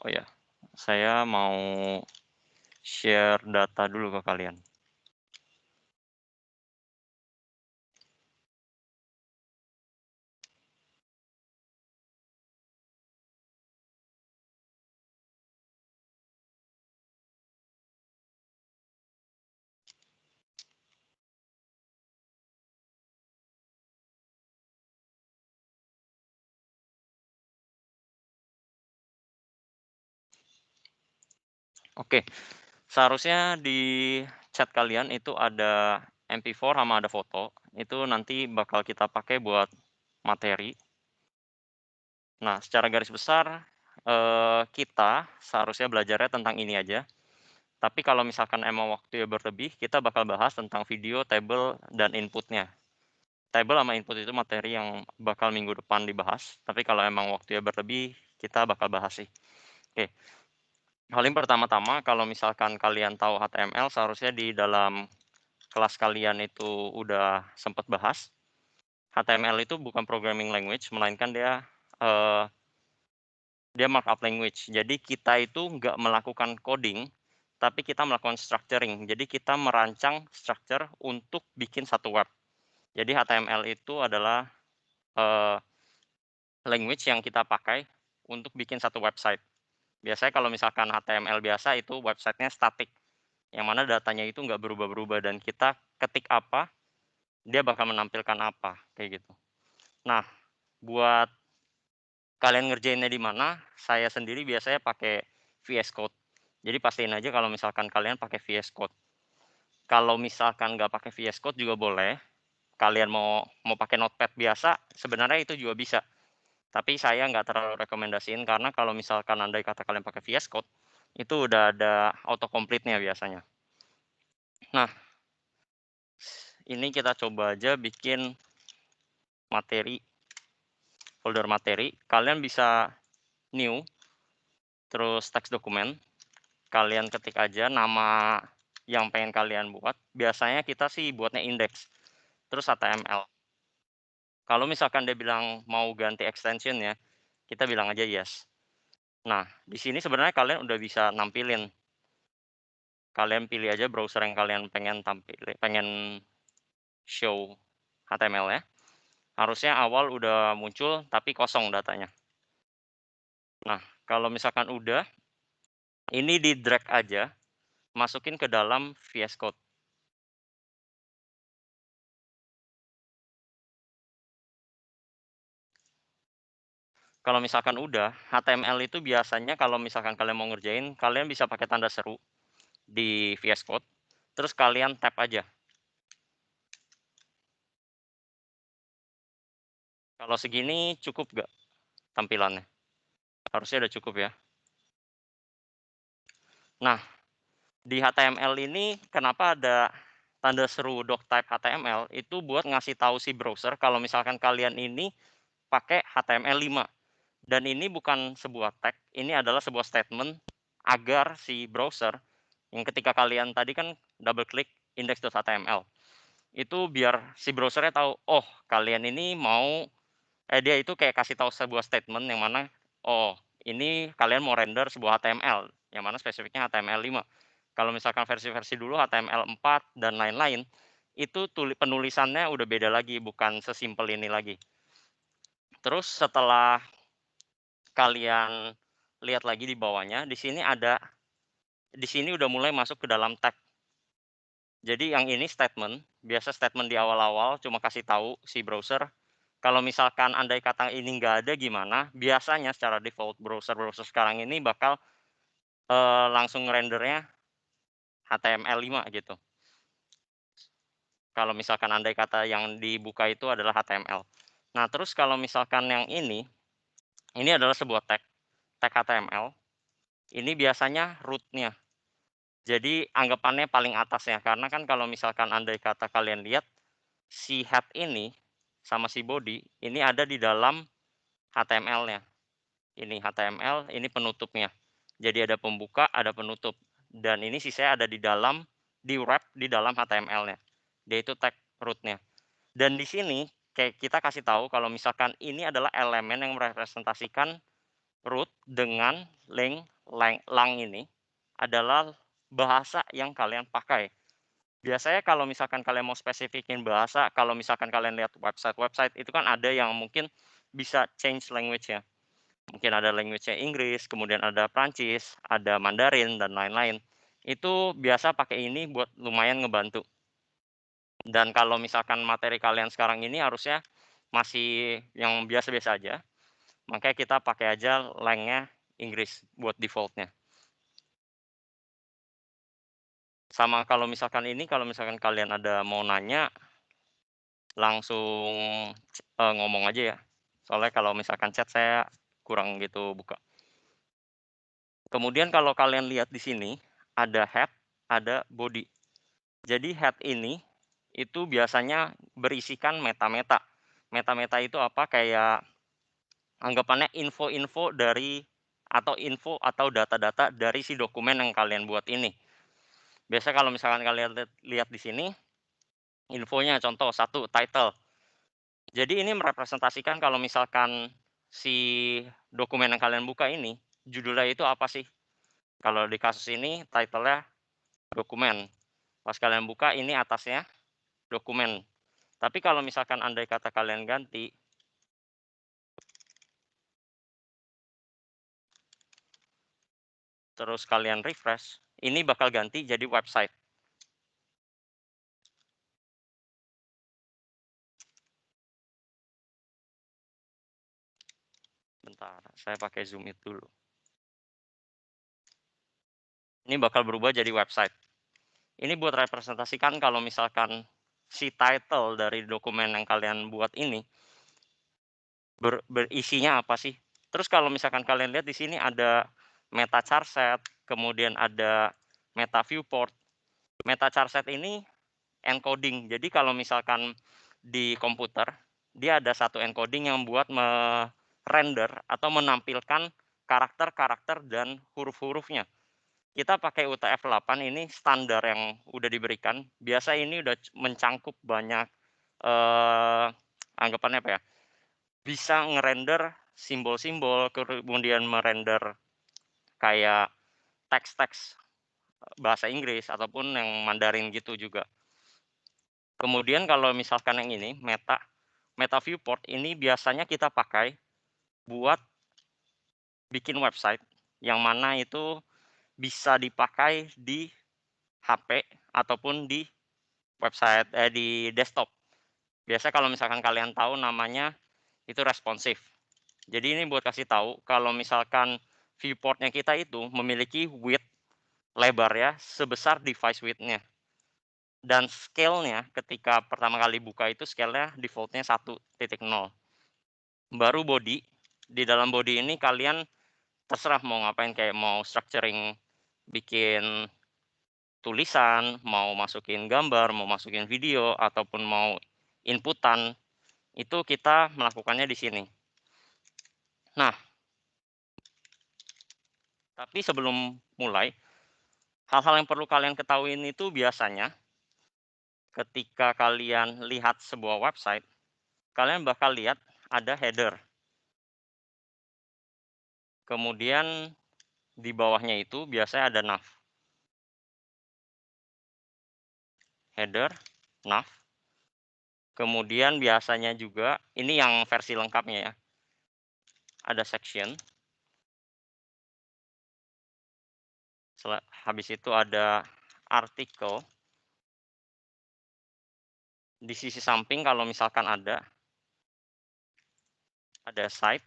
Oh ya, saya mau share data dulu ke kalian. Oke, seharusnya di chat kalian itu ada MP4 sama ada foto, itu nanti bakal kita pakai buat materi. Nah, secara garis besar, kita seharusnya belajarnya tentang ini aja, tapi kalau misalkan emang waktunya berlebih, kita bakal bahas tentang video, table, dan input-nya. Table sama input itu materi yang bakal minggu depan dibahas, tapi kalau emang waktunya berlebih, kita bakal bahas sih. Oke, paling pertama-tama kalau misalkan kalian tahu HTML, seharusnya di dalam kelas kalian itu udah sempat bahas. HTML itu bukan programming language, melainkan eee, dia markup language. Jadi kita itu nggak melakukan coding, tapi kita melakukan structuring. Jadi kita merancang structure untuk bikin satu web. Jadi HTML itu adalah, eee, language yang kita pakai untuk bikin satu website. Biasanya kalau misalkan HTML biasa itu website-nya static, yang mana datanya itu nggak berubah-berubah dan kita ketik apa, dia bakal menampilkan apa, kayak gitu. Nah, buat kalian ngerjainnya di mana, saya sendiri biasanya pakai VS Code. Jadi pastiin aja kalau misalkan kalian pakai VS Code. Kalau misalkan nggak pakai VS Code juga boleh, kalian mau mau pakai Notepad biasa, sebenarnya itu juga bisa. Tapi saya nggak terlalu rekomendasiin karena kalau misalkan andai kata kalian pakai VS Code, itu udah ada auto complete-nya biasanya. Nah, ini kita coba aja bikin materi, folder materi. Kalian bisa new, terus teks dokumen. Kalian ketik aja nama yang pengen kalian buat. Biasanya kita sih buatnya index, terus HTML. Kalau misalkan dia bilang mau ganti extension ya, kita bilang aja yes. Nah, di sini sebenarnya kalian udah bisa nampilin. Kalian pilih aja browser yang kalian pengen show HTML ya. Harusnya awal udah muncul tapi kosong datanya. Nah, kalau misalkan udah, ini di drag aja, masukin ke dalam VS Code. Kalau misalkan udah, HTML itu biasanya kalau misalkan kalian mau ngerjain, kalian bisa pakai tanda seru di VS Code, terus kalian tap aja. Kalau segini cukup nggak tampilannya? Harusnya udah cukup ya. Nah, di HTML ini kenapa ada tanda seru doctype HTML, itu buat ngasih tahu si browser kalau misalkan kalian ini pakai HTML5. Dan ini bukan sebuah tag, ini adalah sebuah statement agar si browser yang ketika kalian tadi kan double klik index.html, itu biar si browser-nya tahu, oh kalian ini mau dia itu kayak kasih tahu sebuah statement yang mana, oh ini kalian mau render sebuah HTML, yang mana spesifiknya HTML5. Kalau misalkan versi-versi dulu HTML4 dan lain-lain, itu penulisannya udah beda lagi, bukan sesimpel ini lagi. Terus setelah kalian lihat lagi di bawahnya, di sini udah mulai masuk ke dalam tag. Jadi yang ini statement, biasa statement di awal-awal cuma kasih tahu si browser, kalau misalkan andai kata ini nggak ada gimana, biasanya secara default browser-browser sekarang ini bakal, langsung rendernya HTML5 gitu. Kalau misalkan andai kata yang dibuka itu adalah HTML. Nah terus kalau misalkan yang ini adalah sebuah tag HTML, ini biasanya root-nya. Jadi anggapannya paling atas ya, karena kan kalau misalkan andai kata kalian lihat, si head ini sama si body ini ada di dalam HTML-nya. Ini HTML, ini penutupnya. Jadi ada pembuka, ada penutup. Dan ini sisanya ada di wrap di dalam HTML-nya. Dia itu tag root-nya. Dan di sini kayak kita kasih tahu kalau misalkan ini adalah elemen yang merepresentasikan root dengan lang ini adalah bahasa yang kalian pakai. Biasanya kalau misalkan kalian mau spesifikin bahasa, kalau misalkan kalian lihat website-website itu kan ada yang mungkin bisa change language-nya. Mungkin ada language-nya Inggris, kemudian ada Prancis, ada Mandarin, dan lain-lain. Itu biasa pakai ini buat lumayan ngebantu. Dan kalau misalkan materi kalian sekarang ini harusnya masih yang biasa-biasa aja, makanya kita pakai aja lang-nya Inggris buat default-nya. Sama kalau misalkan ini, kalau misalkan kalian ada mau nanya, langsung, ngomong aja ya. Soalnya kalau misalkan chat saya kurang gitu buka. Kemudian kalau kalian lihat di sini, ada head, ada body. Jadi head ini, itu biasanya berisikan meta-meta. Meta-meta itu apa, kayak anggapannya info-info dari atau info atau data-data dari si dokumen yang kalian buat ini. Biasa kalau misalkan kalian lihat di sini, infonya contoh satu title. Jadi ini merepresentasikan kalau misalkan si dokumen yang kalian buka ini, judulnya itu apa sih? Kalau di kasus ini title-nya dokumen. Pas kalian buka ini atasnya dokumen. Tapi kalau misalkan andai kata kalian ganti, terus kalian refresh, ini bakal ganti jadi website. Bentar, saya pakai zoom it dulu. Ini bakal berubah jadi website. Ini buat representasikan kalau misalkan si title dari dokumen yang kalian buat ini berisinya apa sih. Terus kalau misalkan kalian lihat di sini ada meta charset, kemudian ada meta viewport. Meta charset ini encoding. Jadi kalau misalkan di komputer, dia ada satu encoding yang buat render atau menampilkan karakter-karakter dan huruf-hurufnya. Kita pakai UTF-8 ini standar yang udah diberikan. Biasa ini udah mencangkup banyak anggapannya apa ya? Bisa ngerender simbol-simbol, kemudian merender kayak teks-teks bahasa Inggris ataupun yang Mandarin gitu juga. Kemudian kalau misalkan yang ini meta viewport ini biasanya kita pakai buat bikin website yang mana itu bisa dipakai di HP ataupun di website di desktop. Biasa kalau misalkan kalian tahu namanya itu responsive. Jadi ini buat kasih tahu kalau misalkan viewport-nya kita itu memiliki width lebar ya sebesar device width-nya. Dan scale-nya ketika pertama kali buka itu scale-nya default-nya 1.0. Baru body, di dalam body ini kalian terserah mau ngapain, kayak mau structuring bikin tulisan, mau masukin gambar, mau masukin video, ataupun mau inputan, itu kita melakukannya di sini. Nah, tapi sebelum mulai, hal-hal yang perlu kalian ketahui itu biasanya ketika kalian lihat sebuah website, kalian bakal lihat ada header. Kemudian di bawahnya itu biasanya ada nav. Header, nav. Kemudian biasanya juga, ini yang versi lengkapnya ya, ada section. Habis itu ada artikel. Di sisi samping kalau misalkan ada site.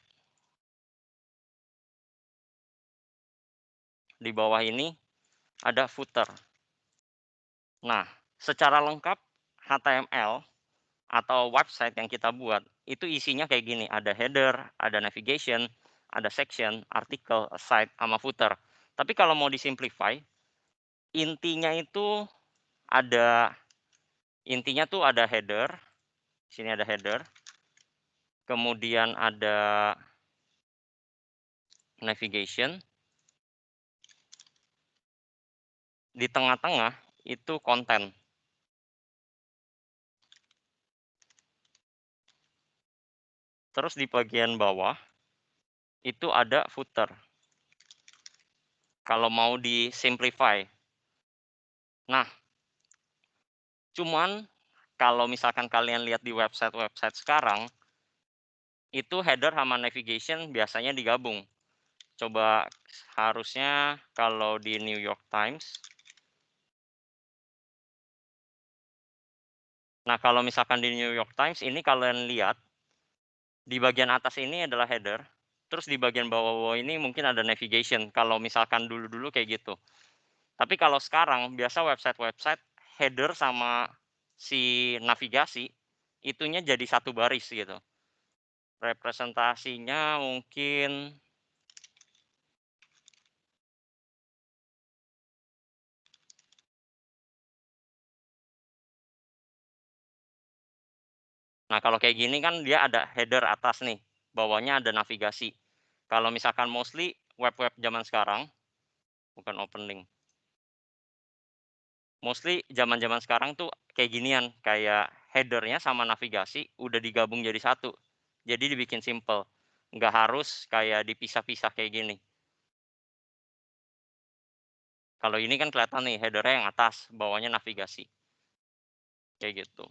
Di bawah ini ada footer. Nah, secara lengkap HTML atau website yang kita buat, itu isinya kayak gini, ada header, ada navigation, ada section, artikel, site, sama footer. Tapi kalau mau disimplify, intinya itu tuh ada header, sini ada header, kemudian ada navigation, di tengah-tengah itu konten. Terus di bagian bawah itu ada footer. Kalau mau di-simplify. Nah, cuman kalau misalkan kalian lihat di website-website sekarang, itu header sama navigation biasanya digabung. Coba harusnya kalau di New York Times. Nah, kalau misalkan di New York Times ini kalian lihat, di bagian atas ini adalah header, terus di bagian bawah-bawah ini mungkin ada navigation, kalau misalkan dulu-dulu kayak gitu. Tapi kalau sekarang, biasa website-website header sama si navigasi, itunya jadi satu baris gitu. Representasinya mungkin nah kalau kayak gini kan dia ada header atas nih, bawahnya ada navigasi. Kalau misalkan mostly web-web zaman sekarang, bukan open link. Mostly zaman-zaman sekarang tuh kayak ginian, kayak header-nya sama navigasi udah digabung jadi satu. Jadi dibikin simple, nggak harus kayak dipisah-pisah kayak gini. Kalau ini kan kelihatan nih header-nya yang atas, bawahnya navigasi, kayak gitu.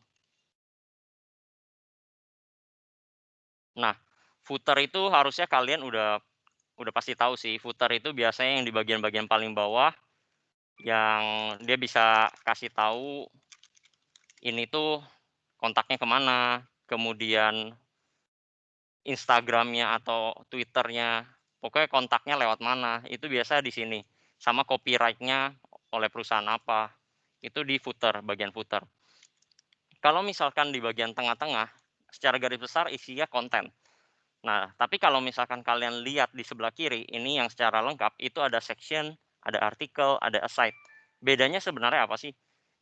Nah, footer itu harusnya kalian udah pasti tahu sih, footer itu biasanya yang di bagian-bagian paling bawah, yang dia bisa kasih tahu ini tuh kontaknya kemana, kemudian Instagram-nya atau Twitter-nya, pokoknya kontaknya lewat mana, itu biasa di sini. Sama copyright-nya oleh perusahaan apa, itu di footer, bagian footer. Kalau misalkan di bagian tengah-tengah, secara garis besar isinya konten. Nah, tapi kalau misalkan kalian lihat di sebelah kiri, ini yang secara lengkap, itu ada section, ada artikel, ada aside. Bedanya sebenarnya apa sih?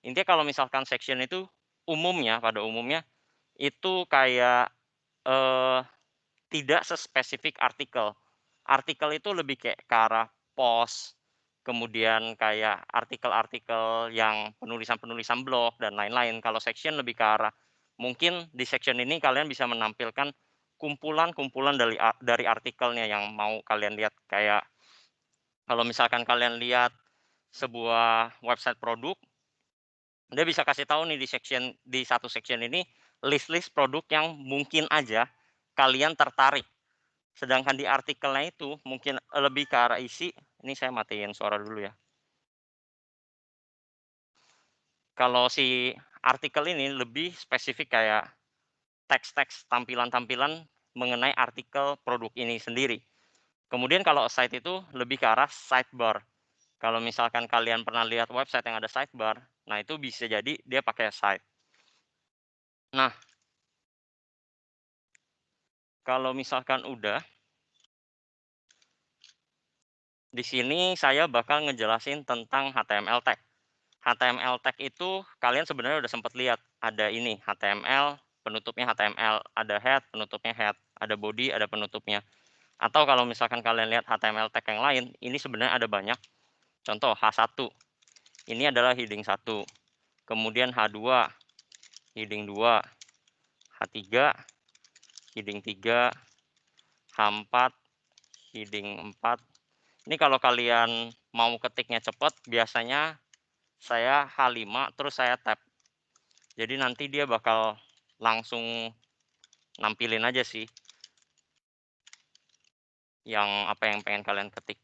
Intinya kalau misalkan section itu umumnya, pada umumnya, itu kayak eh, tidak sespesifik artikel. Artikel itu lebih kayak ke arah post, kemudian kayak artikel-artikel yang penulisan-penulisan blog dan lain-lain. Kalau section lebih ke arah mungkin di section ini kalian bisa menampilkan kumpulan-kumpulan dari artikelnya yang mau kalian lihat. Kayak kalau misalkan kalian lihat sebuah website produk, dia bisa kasih tahu nih di satu section ini list-list produk yang mungkin aja kalian tertarik. Sedangkan di artikelnya itu mungkin lebih ke arah isi, ini saya matiin suara dulu ya. Kalau si artikel ini lebih spesifik kayak teks-teks tampilan-tampilan mengenai artikel produk ini sendiri. Kemudian kalau site itu lebih ke arah sidebar. Kalau misalkan kalian pernah lihat website yang ada sidebar, nah itu bisa jadi dia pakai site. Nah, kalau misalkan udah, di sini saya bakal ngejelasin tentang HTML tag. HTML tag itu kalian sebenarnya udah sempat lihat, ada ini HTML, penutupnya HTML, ada head, penutupnya head, ada body, ada penutupnya. Atau kalau misalkan kalian lihat HTML tag yang lain, ini sebenarnya ada banyak. Contoh H1, ini adalah heading 1. Kemudian H2, heading 2. H3, heading 3. H4, heading 4. Ini kalau kalian mau ketiknya cepat, biasanya saya H5 terus saya tab. Jadi nanti dia bakal langsung nampilin aja sih yang apa yang pengen kalian ketik.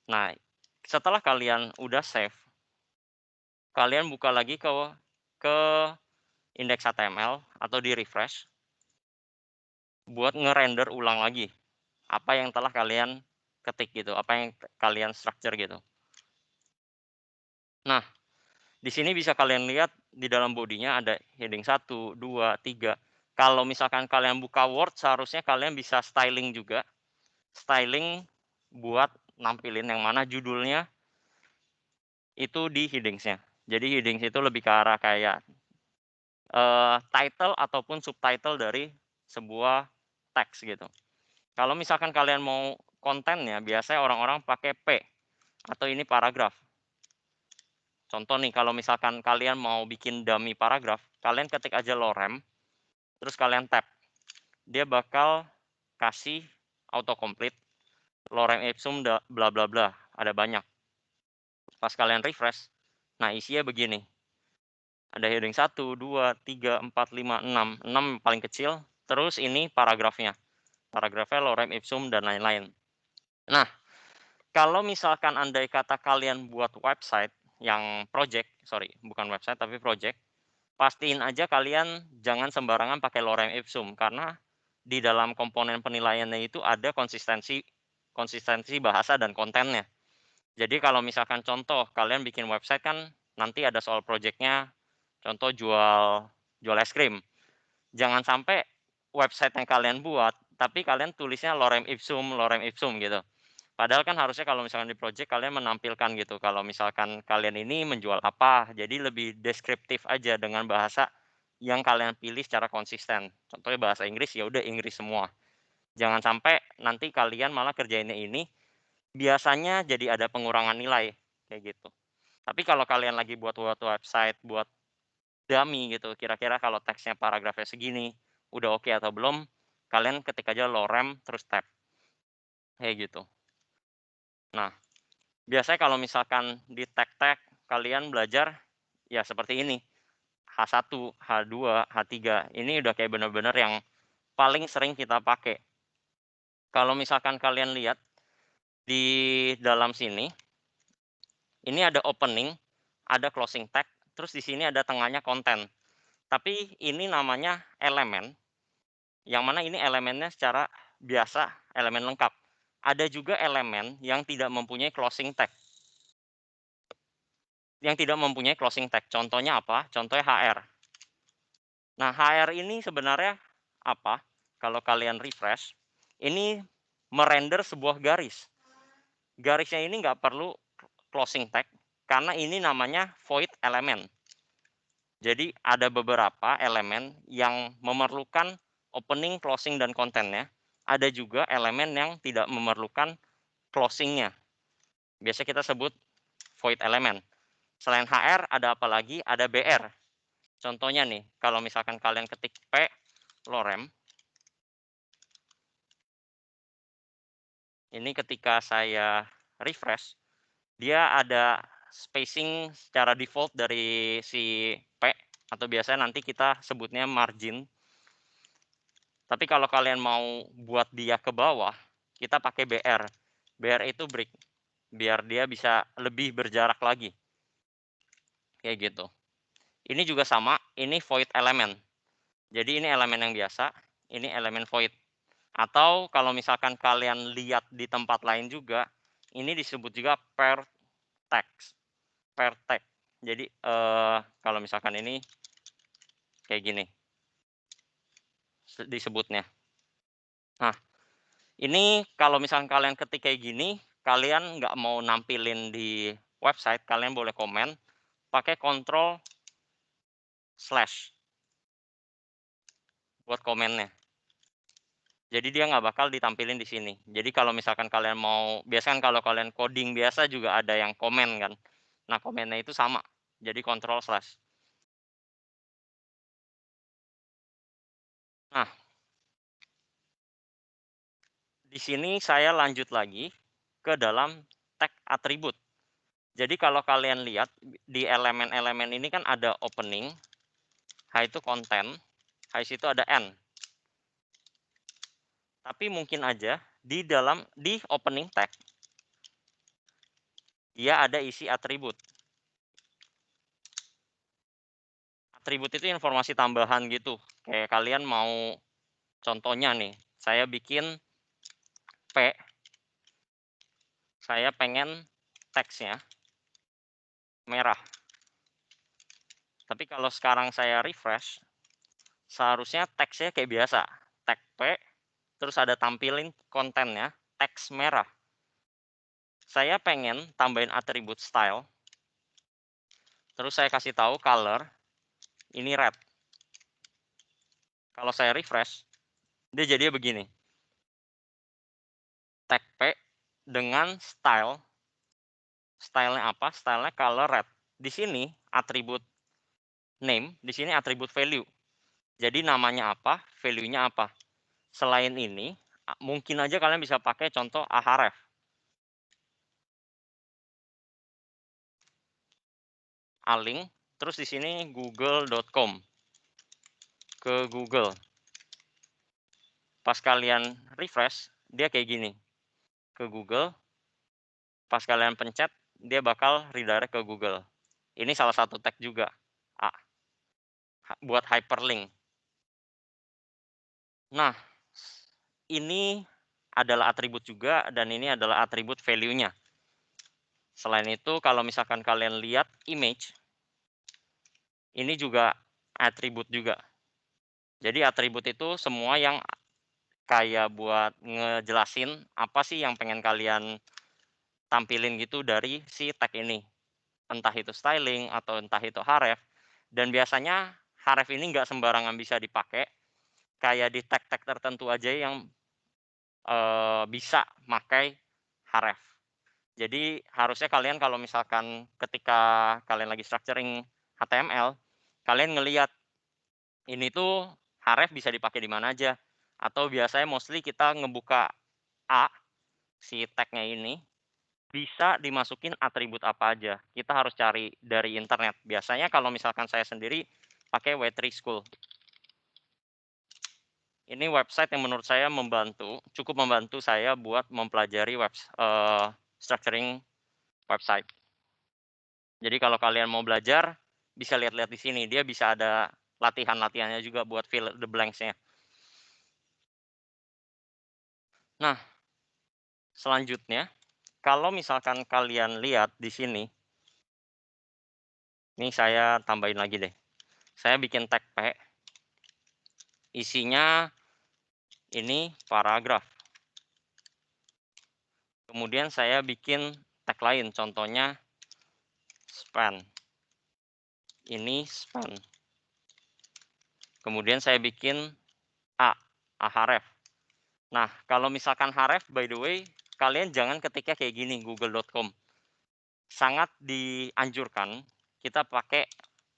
Nah, setelah kalian udah save, kalian buka lagi ke indeks HTML atau di refresh buat ngerender ulang lagi apa yang telah kalian ketik gitu, apa yang kalian structure gitu. Nah, di sini bisa kalian lihat di dalam bodinya ada heading 1, 2, 3. Kalau misalkan kalian buka Word, seharusnya kalian bisa styling juga. Styling buat nampilin yang mana judulnya itu di headings-nya. Jadi headings itu lebih ke arah kayak title ataupun subtitle dari sebuah teks gitu. Kalau misalkan kalian mau kontennya, biasanya orang-orang pakai P atau ini paragraf. Contoh nih, kalau misalkan kalian mau bikin dummy paragraf, kalian ketik aja lorem, terus kalian tab. Dia bakal kasih autocomplete, lorem ipsum bla bla bla, ada banyak. Pas kalian refresh, nah isinya begini. Ada heading 1, 2, 3, 4, 5, 6. 6 paling kecil, terus ini paragrafnya. Paragrafnya lorem ipsum dan lain-lain. Nah, kalau misalkan andai kata kalian buat website yang project, sorry, bukan website tapi project, pastiin aja kalian jangan sembarangan pakai lorem ipsum karena di dalam komponen penilaiannya itu ada konsistensi bahasa dan kontennya. Jadi kalau misalkan contoh kalian bikin website kan nanti ada soal project-nya, contoh jual es krim. Jangan sampai website yang kalian buat, tapi kalian tulisnya lorem ipsum gitu. Padahal kan harusnya kalau misalkan di project kalian menampilkan gitu, kalau misalkan kalian ini menjual apa, jadi lebih deskriptif aja dengan bahasa yang kalian pilih secara konsisten. Contohnya bahasa Inggris, ya udah Inggris semua. Jangan sampai nanti kalian malah kerjainnya ini, biasanya jadi ada pengurangan nilai, kayak gitu. Tapi kalau kalian lagi buat website, buat dummy gitu, kira-kira kalau teksnya paragrafnya segini, udah oke atau belum, kalian ketik aja lorem terus tab, kayak gitu. Nah, biasanya kalau misalkan di tag-tag kalian belajar ya seperti ini, H1, H2, H3, ini udah kayak bener-bener yang paling sering kita pakai. Kalau misalkan kalian lihat di dalam sini, ini ada opening, ada closing tag, terus di sini ada tengahnya konten. Tapi ini namanya elemen, yang mana ini elemennya secara biasa, elemen lengkap. Ada juga elemen yang tidak mempunyai closing tag. Yang tidak mempunyai closing tag. Contohnya apa? Contohnya HR. Nah, HR ini sebenarnya apa? Kalau kalian refresh, ini merender sebuah garis. Garisnya ini nggak perlu closing tag, karena ini namanya void element. Jadi ada beberapa elemen yang memerlukan opening, closing, dan kontennya. Ada juga elemen yang tidak memerlukan closing-nya. Biasanya kita sebut void element. Selain HR ada apa lagi? Ada BR. Contohnya nih, kalau misalkan kalian ketik P lorem, ini ketika saya refresh, dia ada spacing secara default dari si P, atau biasanya nanti kita sebutnya margin. Tapi kalau kalian mau buat dia ke bawah, kita pakai BR. BR itu break, biar dia bisa lebih berjarak lagi. Kayak gitu. Ini juga sama, ini void element. Jadi ini elemen yang biasa, ini elemen void. Atau kalau misalkan kalian lihat di tempat lain juga, ini disebut juga per text. Per tag. Jadi kalau misalkan ini kayak gini disebutnya. Nah, ini kalau misalkan kalian ketik kayak gini, kalian nggak mau nampilin di website, kalian boleh komen pakai Ctrl slash buat komennya. Jadi dia nggak bakal ditampilin di sini. Jadi kalau misalkan kalian mau, biasanya kalau kalian coding biasa juga ada yang komen kan. Nah, komennya itu sama. Jadi Ctrl slash. Nah, di sini saya lanjut lagi ke dalam tag atribut. Jadi kalau kalian lihat di elemen-elemen ini kan ada opening, H itu konten, H itu ada N. Tapi mungkin aja di opening tag dia ada isi atribut. Atribut itu informasi tambahan gitu. Kayak kalian mau contohnya nih, saya bikin P, saya pengen teksnya merah. Tapi kalau sekarang saya refresh, seharusnya teksnya kayak biasa. Tag P, terus ada tampilin kontennya, teks merah. Saya pengen tambahin atribut style, terus saya kasih tahu color, ini red. Kalau saya refresh, dia jadi begini. Tag P dengan style. Stylenya apa? Stylenya color red. Di sini atribut name, di sini atribut value. Jadi namanya apa, value-nya apa. Selain ini, mungkin aja kalian bisa pakai contoh Ahref. A-link, terus di sini google.com, ke Google. Pas kalian refresh, dia kayak gini, ke Google, pas kalian pencet, dia bakal redirect ke Google. Ini salah satu tag juga, buat hyperlink. Nah, ini adalah atribut juga, dan ini adalah atribut value-nya. Selain itu, kalau misalkan kalian lihat image, ini juga atribut juga. Jadi atribut itu semua yang kayak buat ngejelasin apa sih yang pengen kalian tampilin gitu dari si tag ini. Entah itu styling atau entah itu href. Dan biasanya href ini nggak sembarangan bisa dipakai. Kayak di tag-tag tertentu aja yang bisa pakai href. Jadi harusnya kalian kalau misalkan ketika kalian lagi structuring HTML, kalian ngelihat ini tuh href bisa dipakai di mana aja. Atau biasanya mostly kita ngebuka A, si tag-nya ini, bisa dimasukin atribut apa aja. Kita harus cari dari internet. Biasanya kalau misalkan saya sendiri pakai W3 School. Ini website yang menurut saya cukup membantu saya buat mempelajari structuring website. Jadi kalau kalian mau belajar, bisa lihat-lihat di sini. Dia bisa ada latihan-latihannya juga buat fill the blanks-nya. Nah, selanjutnya, kalau misalkan kalian lihat di sini, ini saya tambahin lagi deh. Saya bikin tag P, isinya ini paragraf. Kemudian saya bikin tag lain, contohnya span. Ini span. Kemudian saya bikin href. Nah, kalau misalkan href, by the way, kalian jangan ketika kayak gini, google.com. Sangat dianjurkan kita pakai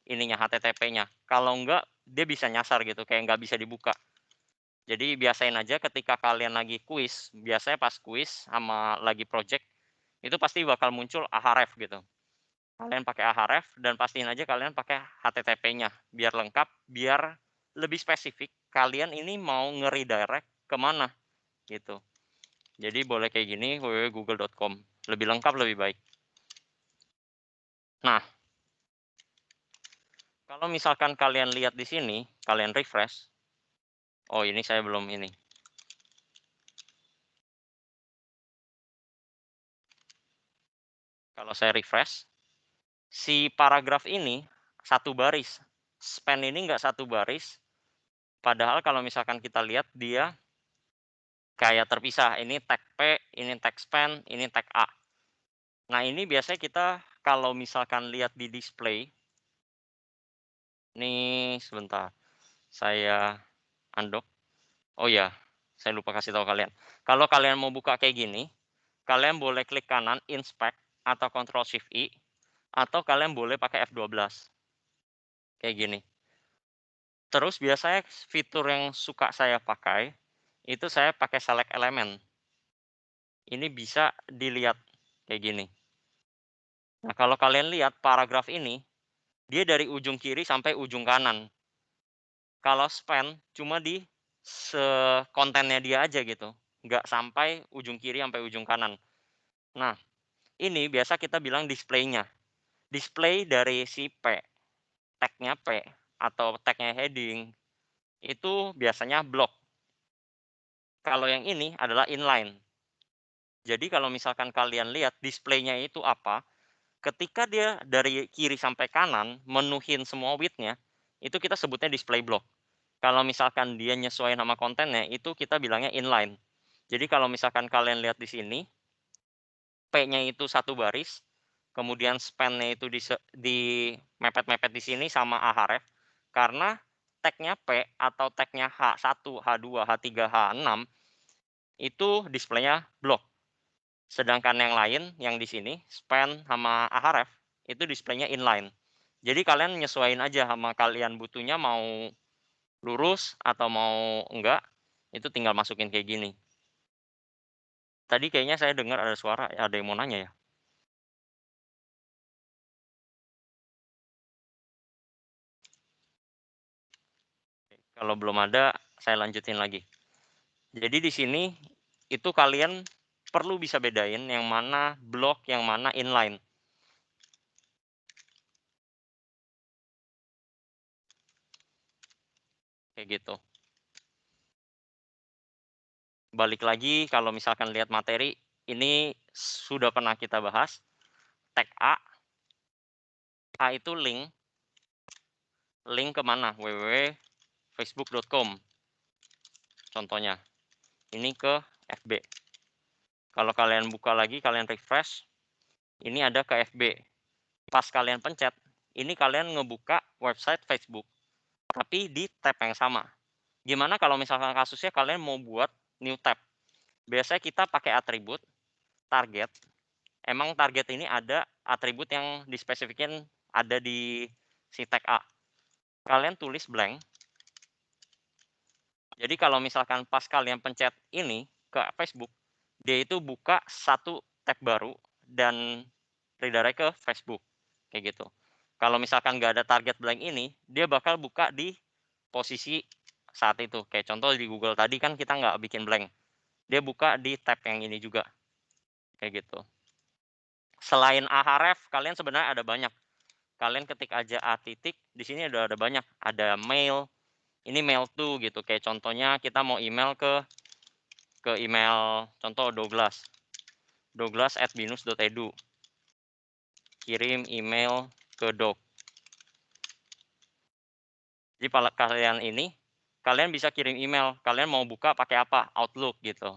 ininya, HTTP-nya. Kalau enggak, dia bisa nyasar gitu, kayak nggak bisa dibuka. Jadi biasain aja ketika kalian lagi kuis, biasanya pas kuis sama lagi project, itu pasti bakal muncul ahref gitu. Kalian pakai ahref dan pastiin aja kalian pakai HTTP-nya biar lengkap, biar lebih spesifik kalian ini mau nge-redirect kemana gitu. Jadi boleh kayak gini, www.google.com. Lebih lengkap, lebih baik. Nah, kalau misalkan kalian lihat di sini, kalian refresh. Oh, ini saya belum ini. Kalau saya refresh, si paragraf ini satu baris. Span ini nggak satu baris. Padahal kalau misalkan kita lihat dia kayak terpisah. Ini tag P, ini tag span, ini tag A. Nah, ini biasanya kita kalau misalkan lihat di display, ini sebentar, saya undock. Oh ya, saya lupa kasih tahu kalian. Kalau kalian mau buka kayak gini, kalian boleh klik kanan inspect atau Ctrl Shift I, atau kalian boleh pakai F12. Kayak gini. Terus biasanya fitur yang suka saya pakai, itu saya pakai select element. Ini bisa dilihat kayak gini. Nah, kalau kalian lihat paragraf ini, dia dari ujung kiri sampai ujung kanan. Kalau span cuma di kontennya dia aja gitu, nggak sampai ujung kiri sampai ujung kanan. Nah, ini biasa kita bilang display-nya. Display dari si P, tag-nya P, atau tag-nya heading, itu biasanya block. Kalau yang ini adalah inline. Jadi kalau misalkan kalian lihat display-nya itu apa, ketika dia dari kiri sampai kanan menuhin semua width-nya, itu kita sebutnya display block. Kalau misalkan dia nyesuaiin sama kontennya, itu kita bilangnya inline. Jadi kalau misalkan kalian lihat di sini, P-nya itu satu baris, kemudian span-nya itu di mepet-mepet di sini sama ahref, karena tag-nya P atau tag-nya H1, H2, H3, H6, itu display-nya block. Sedangkan yang lain, yang di sini, span sama ahref, itu display-nya inline. Jadi kalian nyesuaiin aja sama kalian butuhnya mau lurus atau mau enggak, itu tinggal masukin kayak gini. Tadi kayaknya saya dengar ada suara, ada yang mau nanya ya? Kalau belum ada, saya lanjutin lagi. Jadi di sini, itu kalian perlu bisa bedain yang mana blog, yang mana inline. Kayak gitu. Balik lagi kalau misalkan lihat materi, ini sudah pernah kita bahas, tag A itu link ke mana? www.facebook.com contohnya. Ini ke FB. Kalau kalian buka lagi, kalian refresh, ini ada ke FB. Pas kalian pencet, ini kalian ngebuka website Facebook, tapi di tab yang sama. Gimana kalau misalkan kasusnya kalian mau buat new tab? Biasanya kita pakai atribut target. Emang target ini ada atribut yang dispesifikin ada di si tag A. Kalian tulis blank. Jadi kalau misalkan pas kalian pencet ini ke Facebook, dia itu buka satu tab baru dan redirect ke Facebook. Kayak gitu. Kalau misalkan nggak ada target blank ini, dia bakal buka di posisi saat itu. Kayak contoh di Google tadi kan kita nggak bikin blank. Dia buka di tab yang ini juga. Kayak gitu. Selain Ahref, kalian sebenarnya ada banyak. Kalian ketik aja A titik, di sini ada banyak. Ada mail, ini mail to gitu. Kayak contohnya kita mau email ke email contoh douglas@binus.edu. Kirim email ke doc. Jadi kalau kalian ini, kalian bisa kirim email, kalian mau buka pakai apa? Outlook gitu.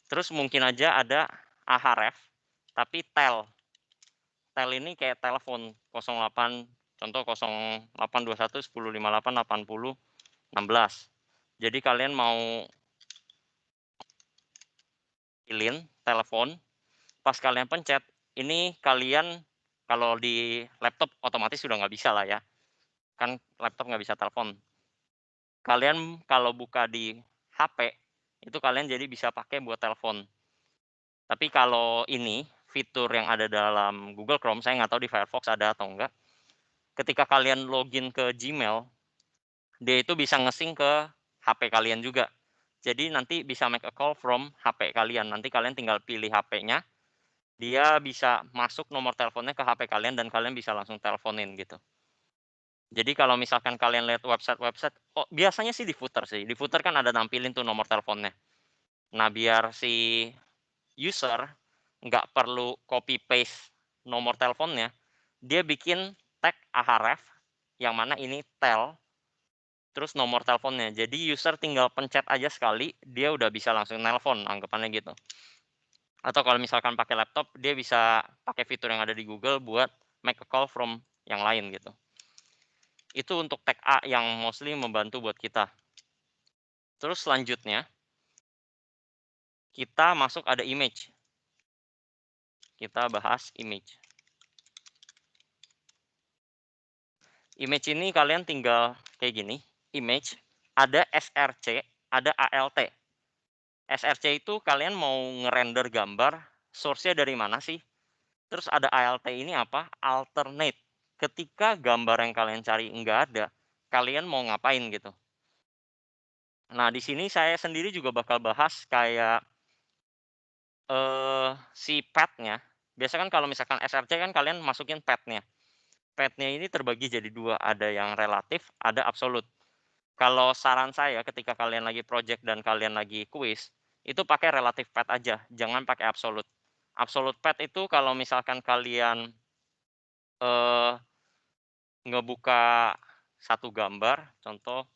Terus mungkin aja ada Ahref, tapi tel. Tel ini kayak telepon 08, contoh 0821 1058 80 16. Jadi kalian mau pilih telepon, pas kalian pencet, ini kalian kalau di laptop otomatis sudah nggak bisa lah ya, kan laptop nggak bisa telepon. Kalian kalau buka di HP, itu kalian jadi bisa pakai buat telepon. Tapi kalau ini, fitur yang ada dalam Google Chrome, saya nggak tahu di Firefox ada atau enggak, ketika kalian login ke Gmail, dia itu bisa nge-sync ke HP kalian juga. Jadi nanti bisa make a call from HP kalian. Nanti kalian tinggal pilih HP-nya, dia bisa masuk nomor teleponnya ke HP kalian dan kalian bisa langsung teleponin gitu. Jadi kalau misalkan kalian lihat website-website, oh biasanya sih di footer sih. Di footer kan ada nampilin tuh nomor teleponnya. Nah biar si user nggak perlu copy paste nomor teleponnya, dia bikin tag Ahref yang mana ini tel, terus nomor teleponnya. Jadi user tinggal pencet aja sekali, dia udah bisa langsung nelpon, anggapannya gitu. Atau kalau misalkan pakai laptop, dia bisa pakai fitur yang ada di Google buat make a call from yang lain gitu. Itu untuk tag A yang mostly membantu buat kita. Terus selanjutnya, kita masuk ada image. Kita bahas image. Image ini kalian tinggal kayak gini, image, ada src, ada alt. src itu kalian mau ngerender gambar, source-nya dari mana sih? Terus ada alt ini apa? Alternate. Ketika gambar yang kalian cari nggak ada, kalian mau ngapain gitu. Nah, di sini saya sendiri juga bakal bahas kayak si path-nya. Biasanya kan kalau misalkan src kan kalian masukin path-nya. Path-nya ini terbagi jadi dua, ada yang relatif, ada absolut. Kalau saran saya ketika kalian lagi project dan kalian lagi kuis, itu pakai relative path aja, jangan pakai absolute. Absolute path itu kalau misalkan kalian eh, ngebuka satu gambar, contoh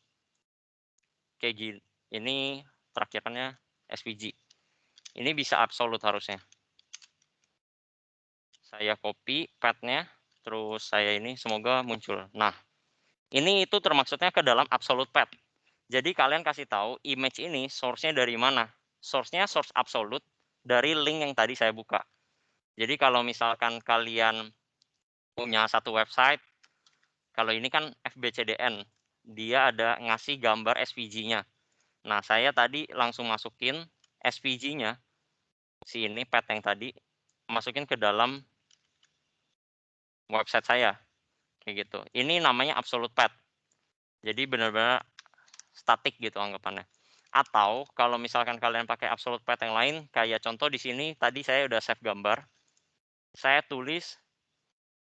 kayak gini, ini terakhirannya SVG. Ini bisa absolute harusnya. Saya copy path-nya, terus saya ini semoga muncul. Nah, ini itu termaksudnya ke dalam absolute path. Jadi kalian kasih tahu image ini source-nya dari mana. Source-nya source absolute dari link yang tadi saya buka. Jadi kalau misalkan kalian punya satu website, kalau ini kan FBCDN, dia ada ngasih gambar SVG-nya. Nah, saya tadi langsung masukin SVG-nya si ini pad yang tadi, masukin ke dalam website saya, kayak gitu. Ini namanya absolute path. Jadi benar-benar statik gitu anggapannya. Atau kalau misalkan kalian pakai absolute path yang lain, kayak contoh di sini tadi saya udah save gambar, saya tulis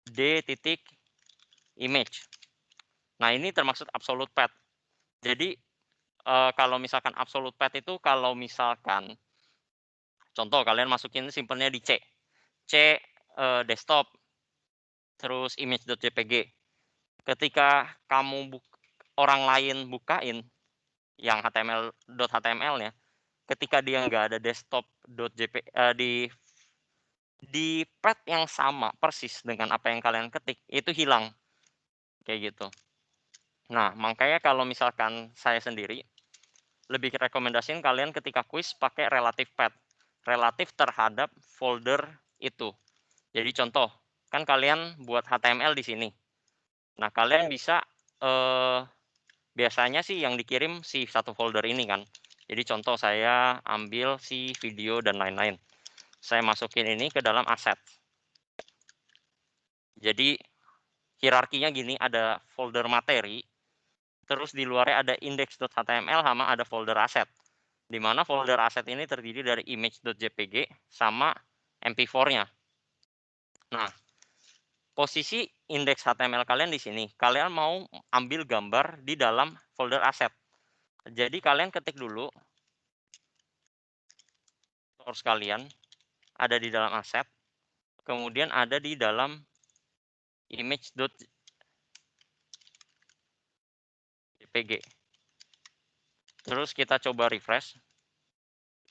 d.image. Nah, ini termasuk absolute path. Jadi kalau misalkan absolute path itu kalau misalkan contoh kalian masukin simpennya di C desktop, terus image.jpg. Ketika kamu orang lain bukain yang HTML.html-nya, ketika dia nggak ada desktop.jpg di path yang sama persis dengan apa yang kalian ketik, itu hilang, kayak gitu. Nah, makanya kalau misalkan saya sendiri, lebih rekomendasiin kalian ketika kuis pakai relative path, relatif terhadap folder itu. Jadi contoh, kan kalian buat HTML di sini. Nah, kalian bisa biasanya sih yang dikirim si satu folder ini kan. Jadi contoh saya ambil si video dan lain-lain. Saya masukin ini ke dalam aset. Jadi hierarkinya gini, ada folder materi, terus di luarnya ada index.html sama ada folder aset. Di mana folder aset ini terdiri dari image.jpg sama mp4-nya. Nah, posisi indeks HTML kalian di sini. Kalian mau ambil gambar di dalam folder aset. Jadi kalian ketik dulu source kalian ada di dalam aset, kemudian ada di dalam image.jpg. Terus kita coba refresh.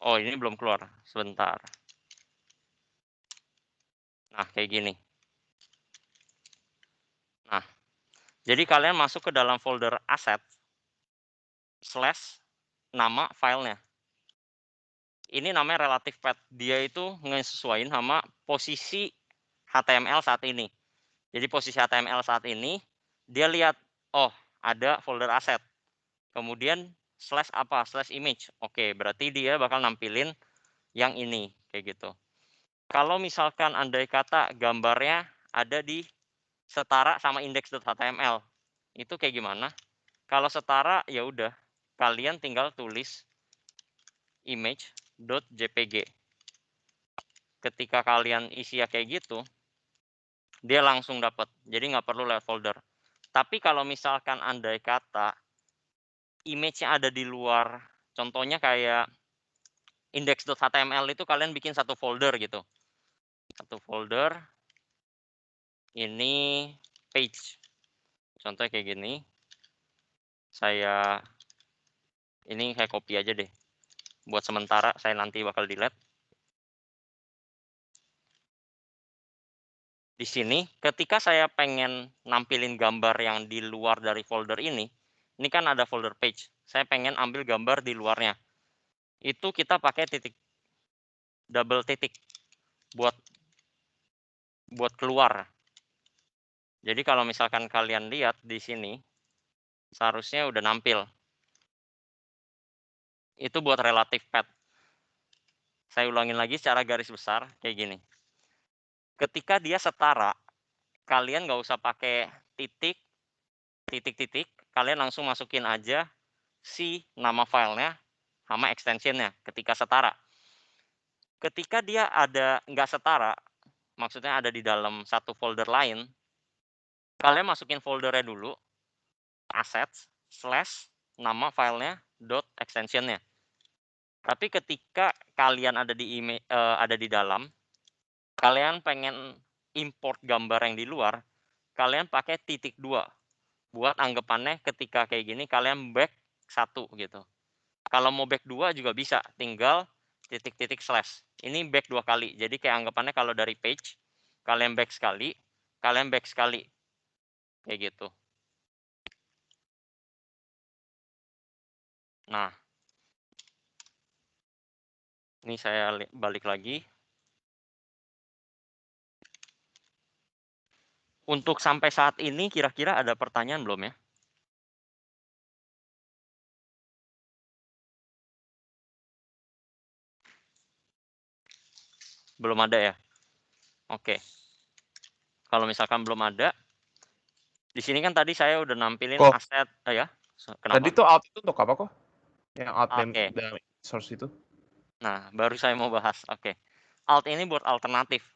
Oh, ini belum keluar. Sebentar. Nah, kayak gini. Nah, jadi kalian masuk ke dalam folder aset / nama filenya. Ini namanya relative path. Dia itu ngesesuaiin sama posisi HTML saat ini. Jadi posisi HTML saat ini, dia lihat, oh ada folder aset. Kemudian /image. Oke, berarti dia bakal nampilin yang ini, kayak gitu. Kalau misalkan andai kata gambarnya ada di setara sama index.html, itu kayak gimana? Kalau setara ya udah, kalian tinggal tulis image.jpg. Ketika kalian isi ya kayak gitu, dia langsung dapat. Jadi nggak perlu lewat folder. Tapi kalau misalkan andai kata image-nya ada di luar, contohnya kayak index.html itu kalian bikin satu folder gitu. Satu folder, ini page. Contohnya kayak gini. Ini saya copy aja deh. Buat sementara, saya nanti bakal delete. Di sini, ketika saya pengen nampilin gambar yang di luar dari folder ini kan ada folder page. Saya pengen ambil gambar di luarnya. Itu kita pakai double titik buat keluar. Jadi kalau misalkan kalian lihat di sini, seharusnya udah nampil. Itu buat relative path. Saya ulangin lagi secara garis besar, kayak gini. Ketika dia setara, kalian nggak usah pakai titik, kalian langsung masukin aja si nama filenya sama extensionnya ketika setara. Ketika dia ada nggak setara, maksudnya ada di dalam satu folder lain, kalian masukin foldernya dulu, assets, / nama filenya, .extensionnya. Tapi ketika kalian ada di dalam, kalian pengen import gambar yang di luar, kalian pakai titik 2. Buat anggapannya ketika kayak gini, kalian back 1 gitu. Kalau mau back 2 juga bisa, tinggal titik-titik /. Ini back 2 kali. Jadi kayak anggapannya kalau dari page, kalian back sekali, kalian back sekali. Kayak gitu. Nah, ini saya balik lagi. Untuk sampai saat ini kira-kira ada pertanyaan belum ya? Belum ada ya? Oke. Kalau misalkan belum ada, di sini kan tadi saya udah nampilin Kok aset ya? tadi Kenapa? tuh alt itu untuk apa kok? Yang alt name Oke. dan source itu? Nah, baru saya mau bahas, oke. Alt ini buat alternatif,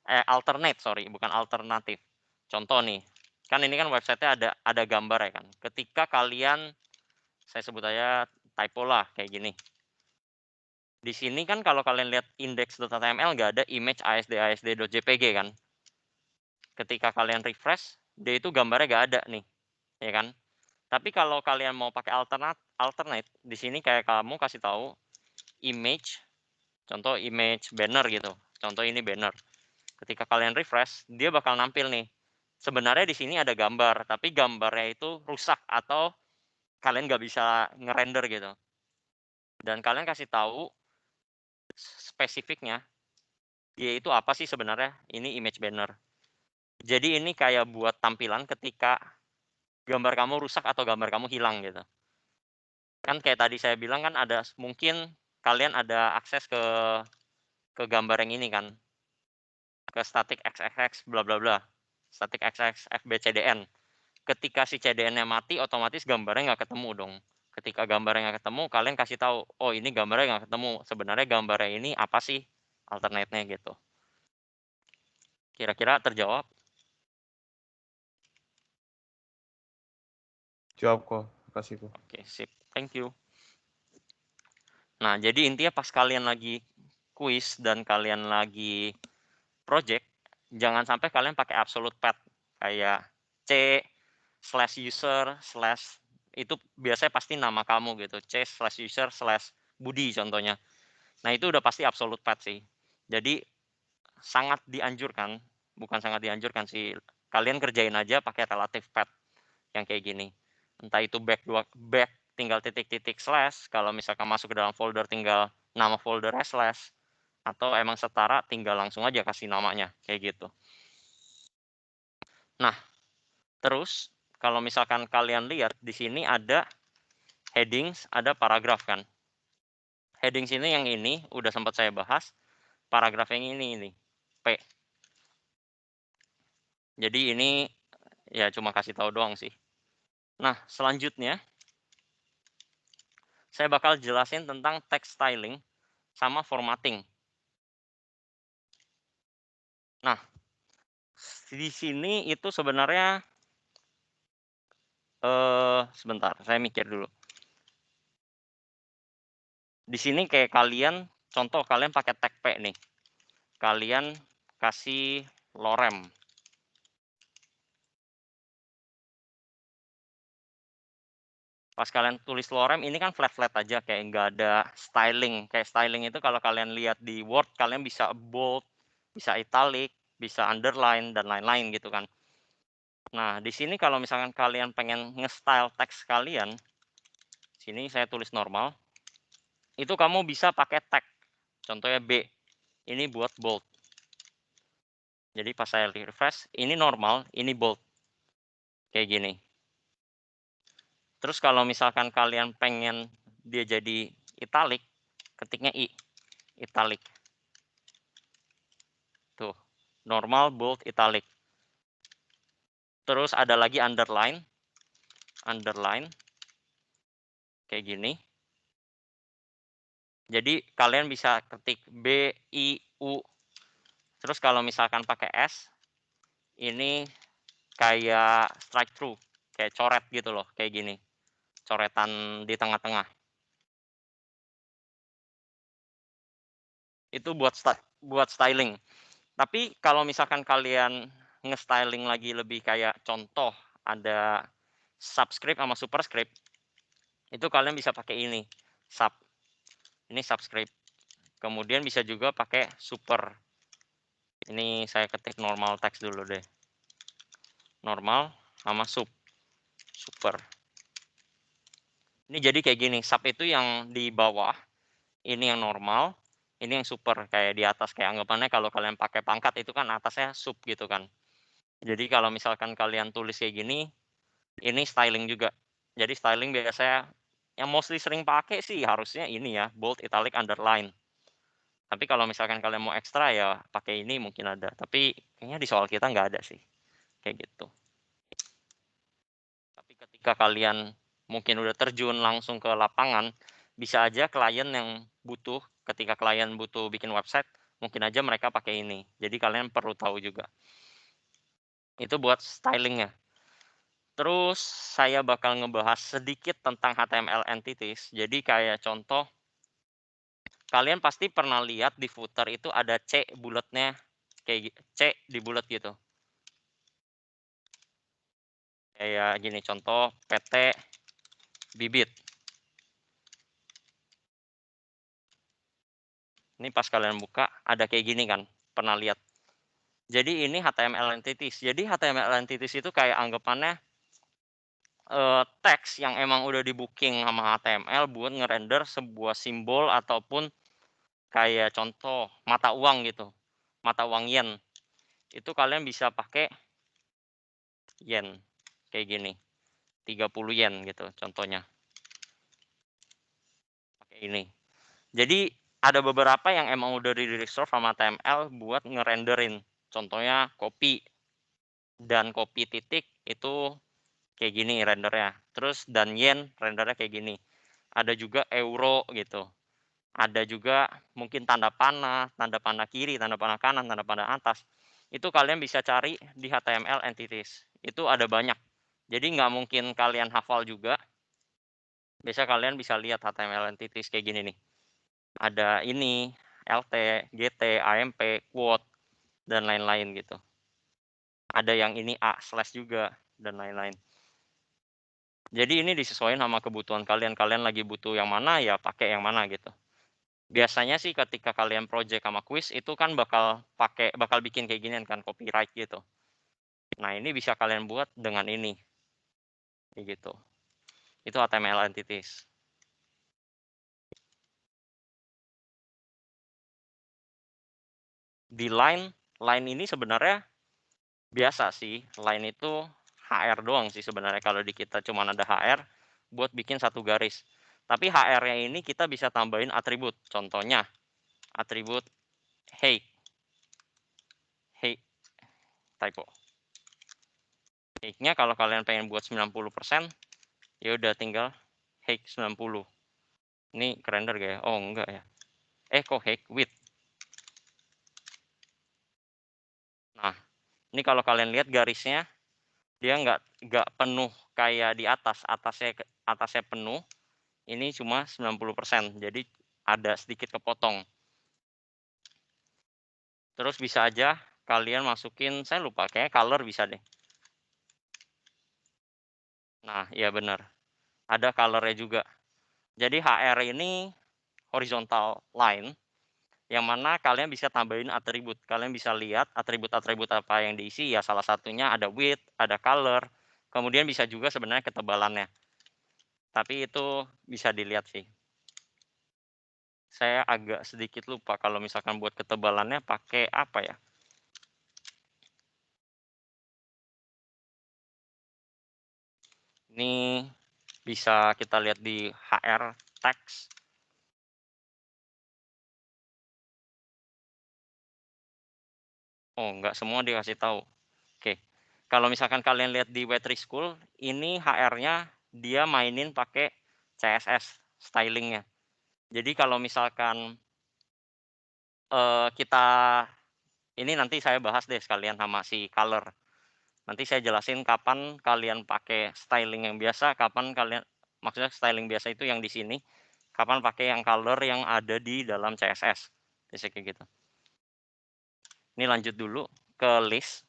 alternate sorry, bukan alternatif. Contoh nih, kan ini kan website-nya ada gambar ya kan. Ketika kalian, saya sebut aja typo lah, kayak gini. Di sini kan kalau kalian lihat index.html nggak ada image asd.jpg kan. Ketika kalian refresh, dia itu gambarnya nggak ada nih, ya kan. Tapi kalau kalian mau pakai alternate, di sini kayak kamu kasih tahu image, contoh image banner gitu. Contoh ini banner. Ketika kalian refresh, dia bakal nampil nih. Sebenarnya di sini ada gambar, tapi gambarnya itu rusak atau kalian nggak bisa ngerender gitu. Dan kalian kasih tahu spesifiknya, dia itu apa sih sebenarnya? Ini image banner. Jadi ini kayak buat tampilan ketika gambar kamu rusak atau gambar kamu hilang gitu. Kan kayak tadi saya bilang kan ada mungkin kalian ada akses ke gambar yang ini kan, ke static xxx bla bla bla, static xxx fbcdn. Ketika si CDN-nya mati, otomatis gambarnya nggak ketemu dong. Ketika gambarnya nggak ketemu, kalian kasih tahu, oh ini gambarnya nggak ketemu. Sebenarnya gambarnya ini apa sih alternate-nya gitu. Kira-kira terjawab? Jawab kok, kasih kok. Oke, sip. Thank you. Nah, jadi intinya pas kalian lagi quiz dan kalian lagi project, jangan sampai kalian pakai absolute path kayak c/user/ itu biasanya pasti nama kamu gitu, c/user/Budi contohnya. Nah, itu udah pasti absolute path sih. Jadi sangat dianjurkan, bukan sangat dianjurkan sih, kalian kerjain aja pakai relative path yang kayak gini. Entah itu back tinggal titik-titik slash, kalau misalkan masuk ke dalam folder tinggal nama foldernya slash, atau emang setara tinggal langsung aja kasih namanya, kayak gitu. Nah, terus kalau misalkan kalian lihat di sini ada headings, ada paragraf kan. Headings ini yang ini udah sempat saya bahas, paragraf yang ini P. Jadi ini ya cuma kasih tahu doang sih. Nah, selanjutnya saya bakal jelasin tentang text styling sama formatting. Nah, di sini itu sebenarnya sebentar, saya mikir dulu. Di sini kayak kalian, contoh kalian pakai tag P nih. Kalian kasih lorem. Pas kalian tulis lorem, ini kan flat-flat aja, kayak nggak ada styling. Kayak styling itu kalau kalian lihat di Word, kalian bisa bold, bisa italic, bisa underline, dan lain-lain gitu kan. Nah, di sini kalau misalkan kalian pengen nge-style teks kalian, sini saya tulis normal, itu kamu bisa pakai tag. Contohnya B, ini buat bold. Jadi pas saya refresh, ini normal, ini bold. Kayak gini. Terus kalau misalkan kalian pengen dia jadi italic, ketiknya I, italic. Tuh, normal, bold, italic. Terus ada lagi underline, kayak gini. Jadi kalian bisa ketik B, I, U. Terus kalau misalkan pakai S, ini kayak strike through, kayak coret gitu loh, kayak gini. Coretan di tengah-tengah. Itu buat styling. Tapi kalau misalkan kalian nge-styling lagi lebih kayak contoh ada subscript sama superscript, itu kalian bisa pakai ini, sub. Ini subscript. Kemudian bisa juga pakai super. Ini saya ketik normal text dulu deh. Normal sama super. Ini jadi kayak gini, sub itu yang di bawah, ini yang normal, ini yang super, kayak di atas, kayak anggapannya kalau kalian pakai pangkat itu kan atasnya sub gitu kan. Jadi kalau misalkan kalian tulis kayak gini, ini styling juga. Jadi styling biasanya yang mostly sering pakai sih harusnya ini ya, bold, italic, underline. Tapi kalau misalkan kalian mau ekstra ya pakai ini mungkin ada, tapi kayaknya di soal kita nggak ada sih, kayak gitu. Tapi ketika kalian mungkin udah terjun langsung ke lapangan, bisa aja klien yang butuh, ketika klien butuh bikin website, mungkin aja mereka pakai ini. Jadi kalian perlu tahu juga. Itu buat stylingnya. Terus saya bakal ngebahas sedikit tentang HTML entities. Jadi kayak contoh, kalian pasti pernah lihat di footer itu ada C bulatnya, kayak C di bulat gitu. Kayak gini contoh, PT Bibit. Ini pas kalian buka, ada kayak gini kan, pernah lihat. Jadi ini HTML entities. Jadi HTML entities itu kayak anggapannya teks yang emang udah di-booking sama HTML buat ngerender sebuah simbol ataupun kayak contoh mata uang gitu. Mata uang yen. Itu kalian bisa pakai yen kayak gini. 30 yen gitu contohnya. Pakai ini. Jadi ada beberapa yang emang udah di-resolve sama HTML buat ngerenderin. Contohnya kopi dan kopi titik itu kayak gini rendernya. Terus dan yen rendernya kayak gini. Ada juga euro gitu. Ada juga mungkin tanda panah kiri, tanda panah kanan, tanda panah atas. Itu kalian bisa cari di HTML entities. Itu ada banyak. Jadi nggak mungkin kalian hafal juga. Biasa kalian bisa lihat HTML entities kayak gini nih. Ada ini, LT, GT, AMP, quote, dan lain-lain gitu. Ada yang ini A/ juga, dan lain-lain. Jadi ini disesuaikan sama kebutuhan kalian. Kalian lagi butuh yang mana, ya pakai yang mana gitu. Biasanya sih ketika kalian project sama quiz itu kan bakal bikin kayak ginian kan, copyright gitu. Nah, ini bisa kalian buat dengan ini. Kayak gitu. Itu HTML entities. Di line ini sebenarnya biasa sih. Line itu HR doang sih sebenarnya. Kalau di kita cuma ada HR buat bikin satu garis. Tapi HR-nya ini kita bisa tambahin atribut. Contohnya atribut hey. Hey, typo. Hey-nya kalau kalian pengen buat 90%, ya udah tinggal hey 90. Ini kerender gak ya? Oh enggak ya. Kok hey width. Nah, ini kalau kalian lihat garisnya, dia nggak penuh kayak di atas. Atasnya penuh, ini cuma 90%. Jadi ada sedikit kepotong. Terus bisa aja kalian masukin, saya lupa, kayaknya color bisa deh. Nah, iya benar. Ada colornya juga. Jadi HR ini horizontal line, yang mana kalian bisa tambahin atribut. Kalian bisa lihat atribut-atribut apa yang diisi, ya salah satunya ada width, ada color, kemudian bisa juga sebenarnya ketebalannya. Tapi itu bisa dilihat sih. Saya agak sedikit lupa kalau misalkan buat ketebalannya pakai apa ya. Ini bisa kita lihat di HR text. Oh, nggak semua dikasih tahu. Oke. Kalau misalkan kalian lihat di Web3 School, ini HR-nya dia mainin pakai CSS stylingnya. Jadi kalau misalkan kita ini nanti saya bahas deh sekalian sama si color. Nanti saya jelasin kapan kalian pakai styling yang biasa, kapan kalian maksudnya styling biasa itu yang di sini, kapan pakai yang color yang ada di dalam CSS. Biasanya kayak gitu. Ini lanjut dulu ke list.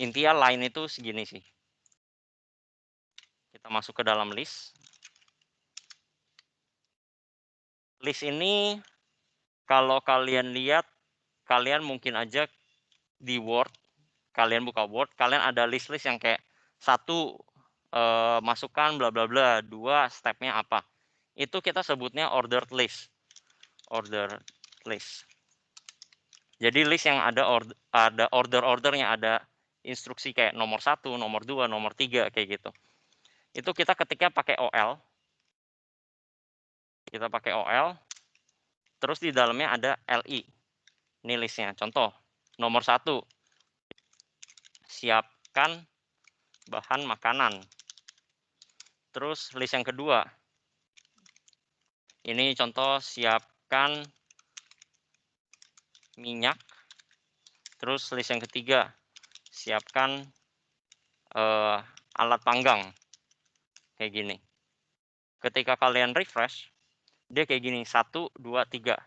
Intinya line itu segini sih. Kita masuk ke dalam list. List ini kalau kalian lihat, kalian mungkin aja di Word, kalian buka Word, kalian ada list-list yang kayak satu masukkan bla bla bla, 2 stepnya apa. Itu kita sebutnya ordered list. Ordered list. Jadi list yang ada order-ordernya, ada instruksi kayak nomor 1, nomor 2, nomor 3 kayak gitu. Itu kita ketiknya pakai OL. Kita pakai OL. Terus di dalamnya ada LI. Ini listnya. Contoh, nomor 1, siapkan bahan makanan. Terus list yang kedua, ini contoh siapkan minyak. Terus list yang ketiga, siapkan alat panggang. Kayak gini. Ketika kalian refresh, dia kayak gini, 1, 2, 3.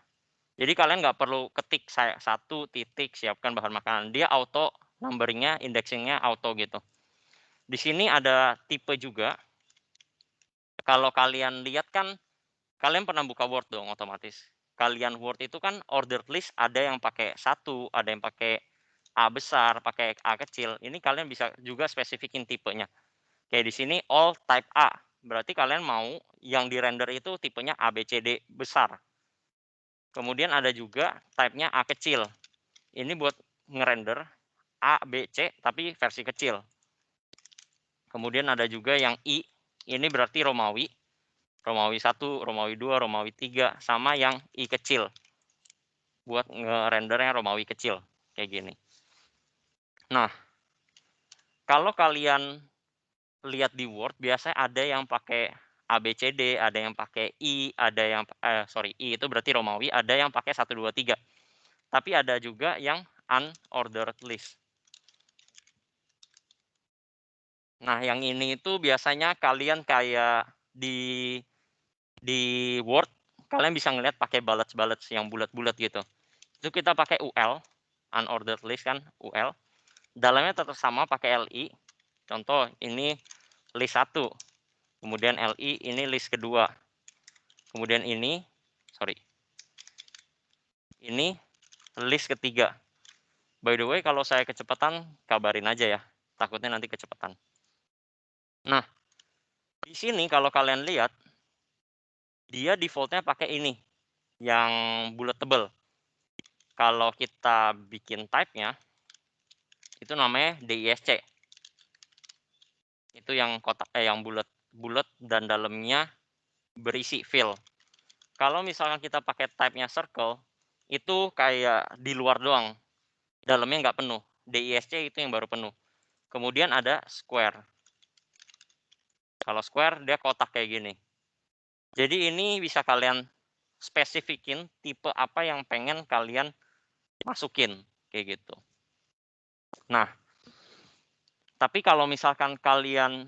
Jadi kalian nggak perlu ketik 1 titik siapkan bahan makanan. Dia auto numberingnya, indexingnya auto gitu. Di sini ada tipe juga. Kalau kalian lihat kan, kalian pernah buka Word dong otomatis. Kalian Word itu kan ordered list ada yang pakai 1, ada yang pakai A besar, pakai A kecil. Ini kalian bisa juga spesifikin tipenya. Kayak di sini all type A. Berarti kalian mau yang di render itu tipenya A, B, C, D besar. Kemudian ada juga type-nya A kecil. Ini buat ngerender A, B, C tapi versi kecil. Kemudian ada juga yang I, ini berarti Romawi. Romawi 1, Romawi 2, Romawi 3, sama yang I kecil. Buat ngerendernya Romawi kecil, kayak gini. Nah, kalau kalian lihat di Word, biasanya ada yang pakai A, B, C, D, ada yang pakai I, ada yang, I itu berarti Romawi, ada yang pakai 1, 2, 3. Tapi ada juga yang unordered list. Nah, yang ini itu biasanya kalian kayak di Word, kalian bisa ngeliat pakai bullets-bullets yang bulat-bulat gitu. Itu kita pakai UL, unordered list kan, UL. Dalamnya tetap sama pakai LI. Contoh, ini list 1. Kemudian LI, ini list kedua. Kemudian ini list ketiga. By the way, kalau saya kecepatan, kabarin aja ya. Takutnya nanti kecepatan. Nah, di sini kalau kalian lihat, dia defaultnya pakai ini, yang bulat tebel. Kalau kita bikin type-nya, itu namanya DISC. Itu yang kotak, yang bulat dan dalamnya berisi fill. Kalau misalnya kita pakai type-nya circle, itu kayak di luar doang, dalamnya nggak penuh. DISC itu yang baru penuh. Kemudian ada square. Kalau square dia kotak kayak gini. Jadi ini bisa kalian spesifikin tipe apa yang pengen kalian masukin kayak gitu. Nah, tapi kalau misalkan kalian,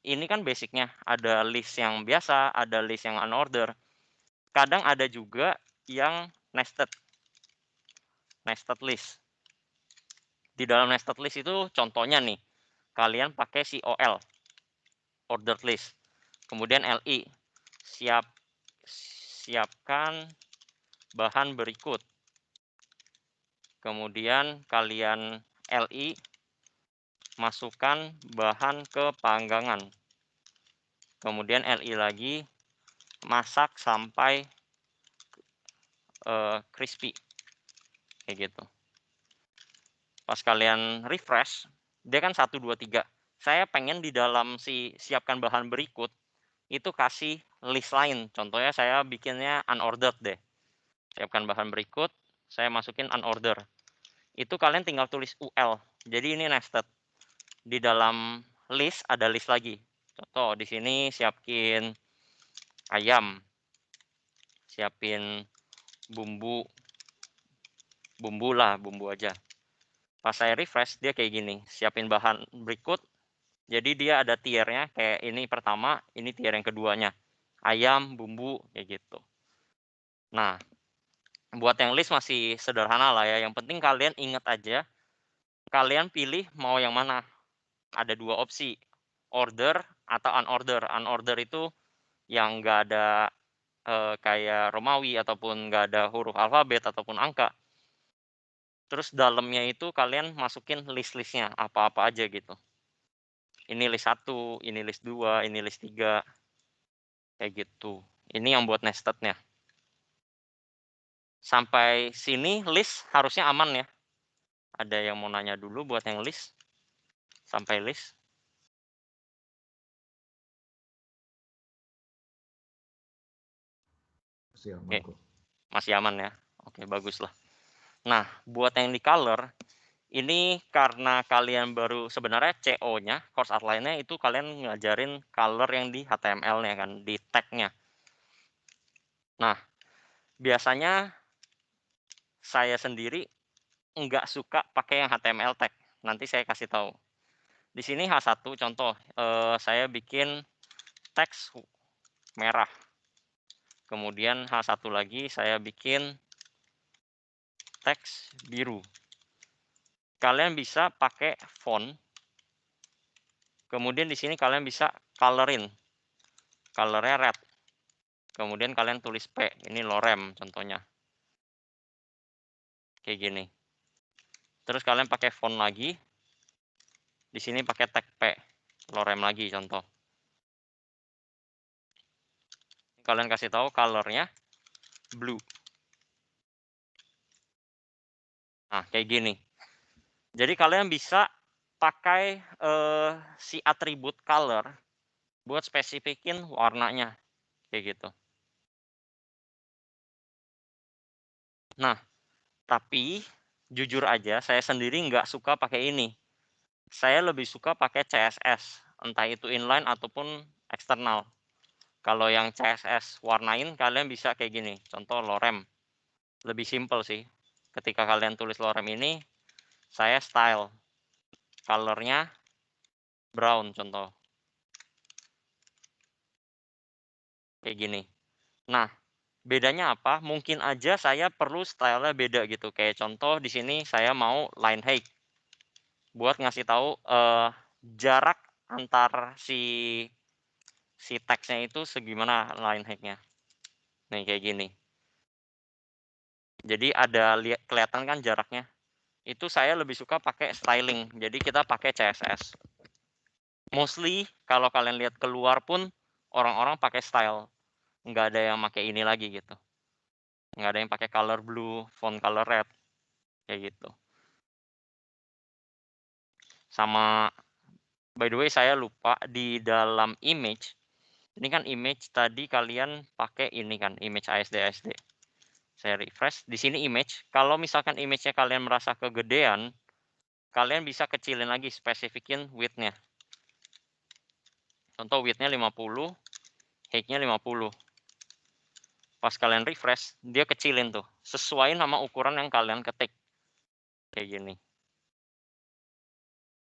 ini kan basicnya ada list yang biasa, ada list yang unorder. Kadang ada juga yang nested list. Di dalam nested list itu contohnya nih, kalian pakai COL, ordered list. Kemudian LI, siapkan bahan berikut. Kemudian kalian LI, masukkan bahan ke panggangan. Kemudian LI lagi, masak sampai crispy. Kayak gitu. Pas kalian refresh, dia kan 1, 2, 3. Saya pengen di dalam si siapkan bahan berikut, itu kasih list lain. Contohnya saya bikinnya unordered deh. Siapkan bahan berikut, saya masukin unorder. Itu kalian tinggal tulis UL. Jadi ini nested. Di dalam list ada list lagi. Contoh di sini siapin ayam. Siapin bumbu aja. Pas saya refresh dia kayak gini, siapin bahan berikut. Jadi dia ada tiernya, kayak ini pertama, ini tier yang keduanya. Ayam, bumbu, kayak gitu. Nah, buat yang list masih sederhana lah ya. Yang penting kalian ingat aja, kalian pilih mau yang mana. Ada 2 opsi, order atau unorder. Unorder itu yang nggak ada kayak Romawi ataupun nggak ada huruf alfabet ataupun angka. Terus dalamnya itu kalian masukin list-listnya apa-apa aja gitu. Ini list 1, ini list 2, ini list 3. Kayak gitu. Ini yang buat nested-nya. Sampai sini list harusnya aman ya. Ada yang mau nanya dulu buat yang list? Sampai list? Masih aman Oke. kok. Masih aman ya? Oke, bagus lah. Nah, buat yang di color, ini karena kalian baru sebenarnya CO-nya, course outline-nya itu kalian ngajarin color yang di HTML-nya kan, di tag-nya. Nah, biasanya saya sendiri nggak suka pakai yang HTML tag. Nanti saya kasih tahu. Di sini H1 contoh, saya bikin teks merah. Kemudian H1 lagi saya bikin teks biru. Kalian bisa pakai font. Kemudian di sini kalian bisa colorin. Colornya red. Kemudian kalian tulis P. Ini lorem contohnya. Kayak gini. Terus kalian pakai font lagi. Di sini pakai tag P. Lorem lagi contoh. Kalian kasih tahu colornya blue. Nah, kayak gini. Jadi kalian bisa pakai si atribut color buat spesifikin warnanya. Kayak gitu. Nah, tapi jujur aja saya sendiri nggak suka pakai ini. Saya lebih suka pakai CSS, entah itu inline ataupun eksternal. Kalau yang CSS warnain kalian bisa kayak gini, contoh lorem. Lebih simple sih. Ketika kalian tulis lorem ini, saya style. Colornya brown contoh. Kayak gini. Nah, bedanya apa? Mungkin aja saya perlu stylenya beda gitu. Kayak contoh di sini saya mau line height. Buat ngasih tahu jarak antar si teksnya itu segimana line height-nya. Nih kayak gini. Jadi ada kelihatan kan jaraknya. Itu saya lebih suka pakai styling. Jadi kita pakai CSS. Mostly kalau kalian lihat keluar pun orang-orang pakai style. Nggak ada yang pakai ini lagi gitu. Nggak ada yang pakai color blue, font color red. Kayak gitu. Sama, by the way saya lupa, di dalam image, ini kan image tadi kalian pakai ini kan, image ASD. Saya refresh, di sini image. Kalau misalkan image-nya kalian merasa kegedean, kalian bisa kecilin lagi, spesifikin width-nya. Contoh width-nya 50, height-nya 50. Pas kalian refresh, dia kecilin tuh, sesuai nama ukuran yang kalian ketik. Kayak gini.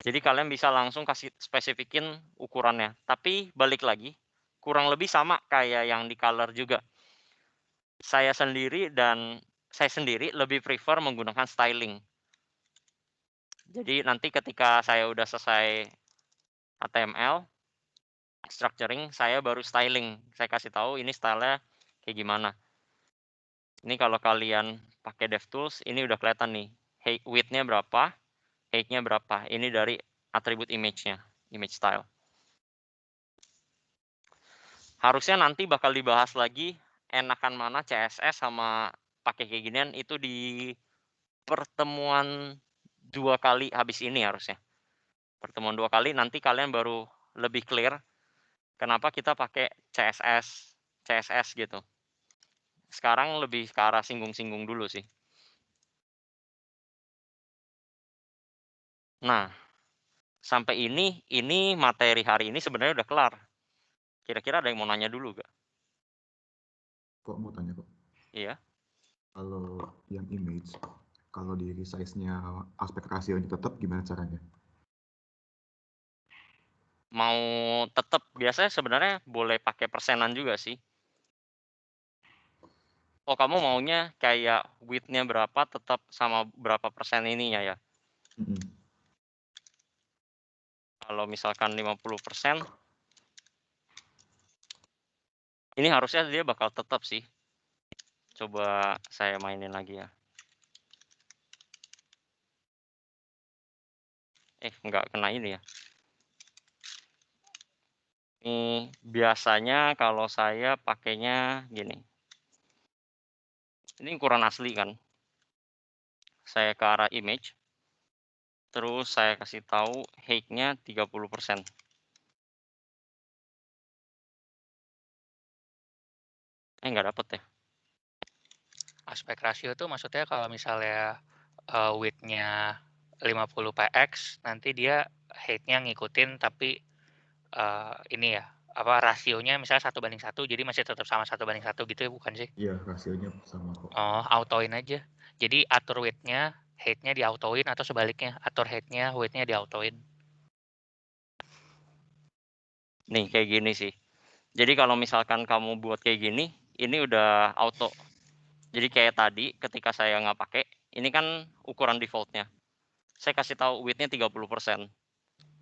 Jadi kalian bisa langsung kasih spesifikin ukurannya. Tapi balik lagi, kurang lebih sama kayak yang di color juga. Saya sendiri lebih prefer menggunakan styling. Jadi nanti ketika saya udah selesai HTML, structuring, saya baru styling. Saya kasih tahu ini stylenya kayak gimana. Ini kalau kalian pakai DevTools, ini udah kelihatan nih. Width-nya berapa, height-nya berapa. Ini dari atribut image-nya, image style. Harusnya nanti bakal dibahas lagi enakan mana CSS sama pakai kayak ginian itu di pertemuan 2 kali habis ini harusnya. Pertemuan 2 kali nanti kalian baru lebih clear kenapa kita pakai CSS gitu. Sekarang lebih ke arah singgung-singgung dulu sih. Nah, sampai ini materi hari ini sebenarnya udah kelar. Kira-kira ada yang mau nanya dulu gak? Kok mau tanya kok? Iya. Kalau yang image, kalau di resize-nya aspek rasionya tetap gimana caranya? Mau tetap biasanya sebenarnya boleh pakai persenan juga sih. Oh, kamu maunya kayak width-nya berapa tetap sama berapa persen ininya ya? Kalau misalkan 50%, ini harusnya dia bakal tetap sih. Coba saya mainin lagi ya. Nggak kena ini ya. Ini biasanya kalau saya pakainya gini. Ini ukuran asli kan. Saya ke arah image. Terus saya kasih tahu height-nya 30%. Nggak dapet ya. Aspek rasio itu maksudnya kalau misalnya width-nya 50 px, nanti dia height-nya ngikutin, tapi ini ya, rasionya misalnya 1:1, jadi masih tetap sama 1:1 gitu ya, bukan sih? Iya, rasionya sama kok. Oh, autoin aja. Jadi atur width-nya, height-nya di-autoin, atau sebaliknya, atur height-nya, width-nya di-autoin. Nih, kayak gini sih. Jadi kalau misalkan kamu buat kayak gini, ini udah auto. Jadi kayak tadi ketika saya nggak pakai, ini kan ukuran default-nya. Saya kasih tahu width-nya 30%.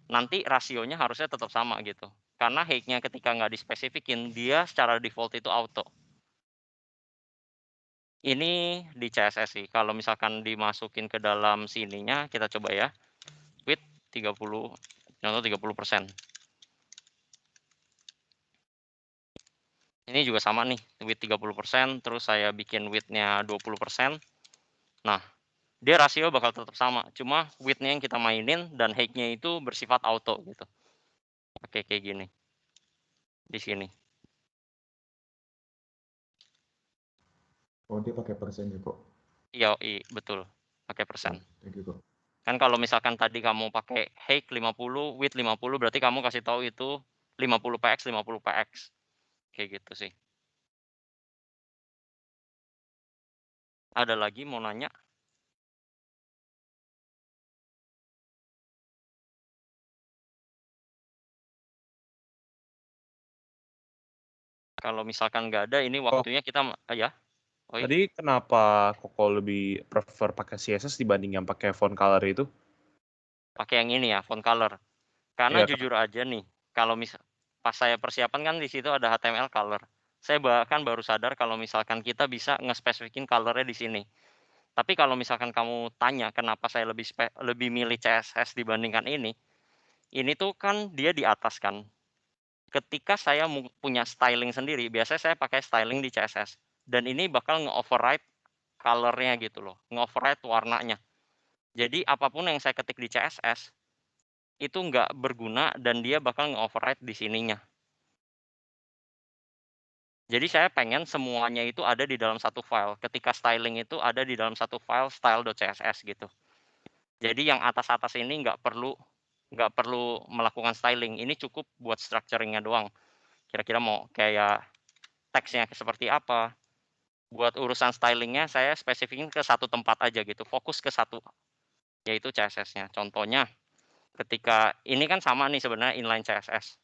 Nanti rasionya harusnya tetap sama gitu. Karena height-nya ketika nggak dispesifikin, dia secara default itu auto. Ini di CSS sih. Kalau misalkan dimasukin ke dalam sininya, kita coba ya. Width 30, contoh 30%. Ini juga sama nih, width 30%, terus saya bikin width-nya 20%. Nah, dia rasio bakal tetap sama, cuma width-nya yang kita mainin dan height-nya itu bersifat auto gitu. Oke, kayak gini. Di sini. Oh, dia pakai persen ya kok? Iya, betul. Pakai persen. Thank you kok. Kan kalau misalkan tadi kamu pakai height 50, width 50, berarti kamu kasih tahu itu 50 px, 50 px. Kayak gitu sih. Ada lagi mau nanya? Kalau misalkan nggak ada, ini waktunya kita ya. Oi. Tadi kenapa Koko lebih prefer pakai CSS dibanding yang pakai font color itu? Pakai yang ini ya, font color. Karena Iya, jujur aja nih, kalau pas saya persiapan kan di situ ada HTML color. Saya bahkan baru sadar kalau misalkan kita bisa nge-spesifikin color-nya di sini. Tapi kalau misalkan kamu tanya kenapa saya lebih milih CSS dibandingkan ini tuh kan dia di atas kan. Ketika saya punya styling sendiri, biasanya saya pakai styling di CSS. Dan ini bakal nge-override color-nya gitu loh, nge-override warnanya. Jadi apapun yang saya ketik di CSS, itu nggak berguna dan dia bakal nge-override di sininya. Jadi saya pengen semuanya itu ada di dalam satu file. Ketika styling itu ada di dalam satu file style.css gitu. Jadi yang atas-atas ini nggak perlu melakukan styling. Ini cukup buat structuring-nya doang. Kira-kira mau kayak teksnya seperti apa. Buat urusan stylingnya saya spesifikin ke satu tempat aja gitu. Fokus ke satu, yaitu CSS-nya. Contohnya, ketika ini kan sama nih sebenarnya inline CSS.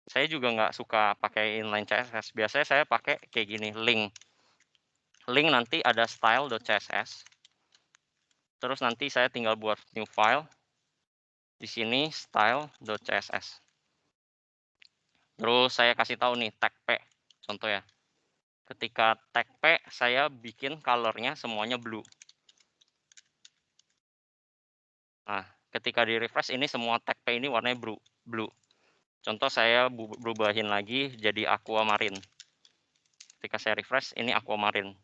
Saya juga nggak suka pakai inline CSS. Biasanya saya pakai kayak gini, link. Link nanti ada style.css. Terus nanti saya tinggal buat new file. Di sini style.css. Terus saya kasih tahu nih tag P. Contoh ya. Ketika tag P saya bikin color-nya semuanya blue. Nah, ketika di refresh ini semua tag P ini warnanya blue. Contoh saya berubahin lagi jadi aquamarine. Ketika saya refresh ini aquamarine.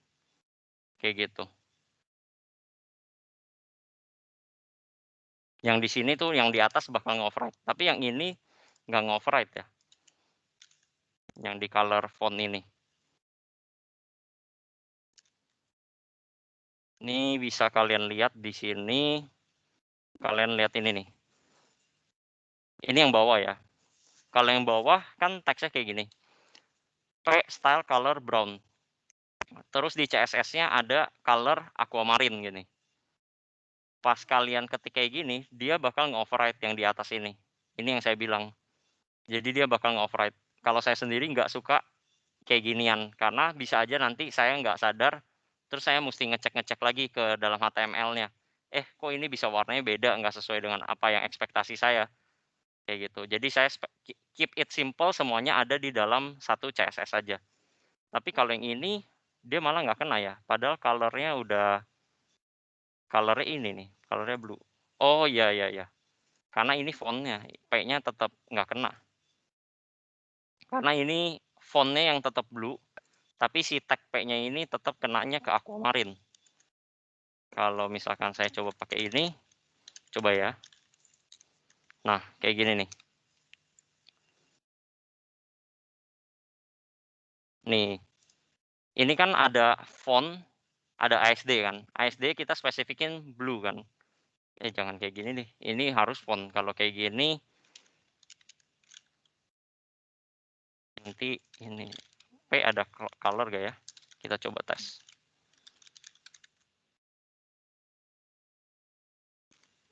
Kayak gitu. Yang di sini tuh yang di atas bakal nge-override, tapi yang ini nggak nge-override ya. Yang di color font ini. Ini bisa kalian lihat di sini. Kalian lihat ini nih. Ini yang bawah ya. Kalau yang bawah kan teksnya kayak gini. P style color brown. Terus di CSS-nya ada color aquamarine gini. Pas kalian ketik kayak gini, dia bakal nge-override yang di atas ini. Ini yang saya bilang. Jadi dia bakal nge-override. Kalau saya sendiri nggak suka kayak ginian. Karena bisa aja nanti saya nggak sadar, terus saya mesti ngecek-ngecek lagi ke dalam HTML-nya. Kok ini bisa warnanya beda, nggak sesuai dengan apa yang ekspektasi saya. Kayak gitu. Jadi saya keep it simple, semuanya ada di dalam satu CSS saja. Tapi kalau yang ini, dia malah nggak kena ya. Padahal color-nya udah, color-nya ini nih, color-nya blue. Oh iya, iya, iya. Karena ini font-nya, P-nya tetap nggak kena. Karena ini font-nya yang tetap blue, tapi si tag P-nya ini tetap kenanya ke aquamarine. Kalau misalkan saya coba pakai ini, coba ya. Nah, kayak gini nih. Nih, ini kan ada font ada ASD kan. ASD kita spesifikin blue kan. Jangan kayak gini nih. Ini harus font. Kalau kayak gini nanti ini P ada color gak ya? Kita coba tes.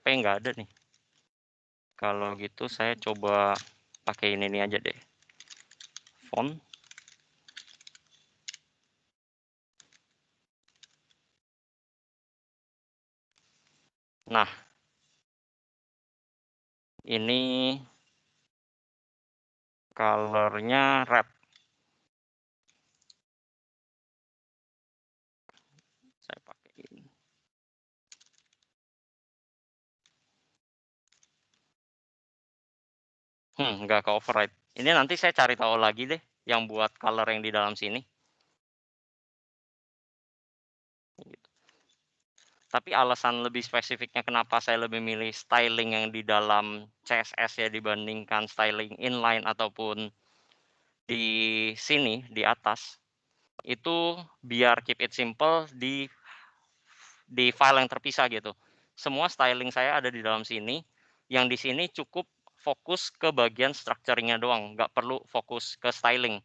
P nggak ada nih. Kalau gitu saya coba pakai ini aja deh. Font. Nah, ini colornya red. Saya pakai ini. Nggak ke override. Ini nanti saya cari tahu lagi deh yang buat color yang di dalam sini. Gitu. Tapi alasan lebih spesifiknya kenapa saya lebih milih styling yang di dalam CSS ya dibandingkan styling inline ataupun di sini di atas, itu biar keep it simple di file yang terpisah gitu. Semua styling saya ada di dalam sini, yang di sini cukup fokus ke bagian structuring-nya doang, nggak perlu fokus ke styling.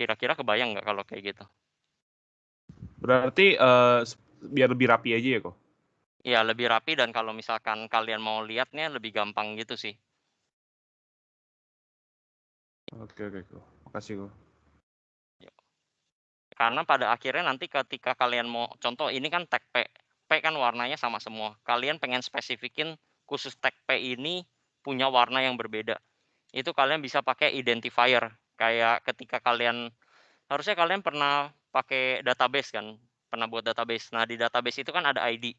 Kira-kira kebayang nggak kalau kayak gitu? Berarti biar lebih rapi aja ya kok? Iya, lebih rapi dan kalau misalkan kalian mau lihatnya lebih gampang gitu sih. Oke, kok. Makasih kok. Karena pada akhirnya nanti ketika kalian mau, contoh ini kan tag P. P kan warnanya sama semua. Kalian pengen spesifikin khusus tag P ini punya warna yang berbeda. Itu kalian bisa pakai identifier. Kayak ketika kalian, harusnya kalian pernah pakai database kan? Pernah buat database. Nah, di database itu kan ada ID.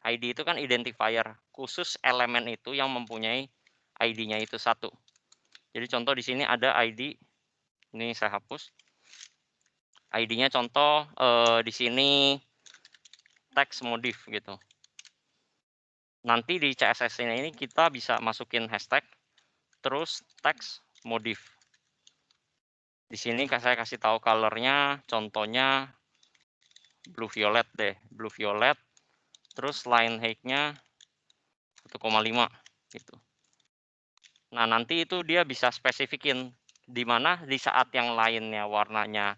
ID itu kan identifier. Khusus elemen itu yang mempunyai ID-nya itu satu. Jadi contoh di sini ada ID. Ini saya hapus. ID-nya contoh di sini text modif gitu. Nanti di CSS ini kita bisa masukin hashtag terus text modif. Di sini saya kasih tahu colornya, contohnya blue violet deh, blue violet. Terus line height-nya 1,5 gitu. Nah, nanti itu dia bisa spesifikin di mana di saat yang lainnya warnanya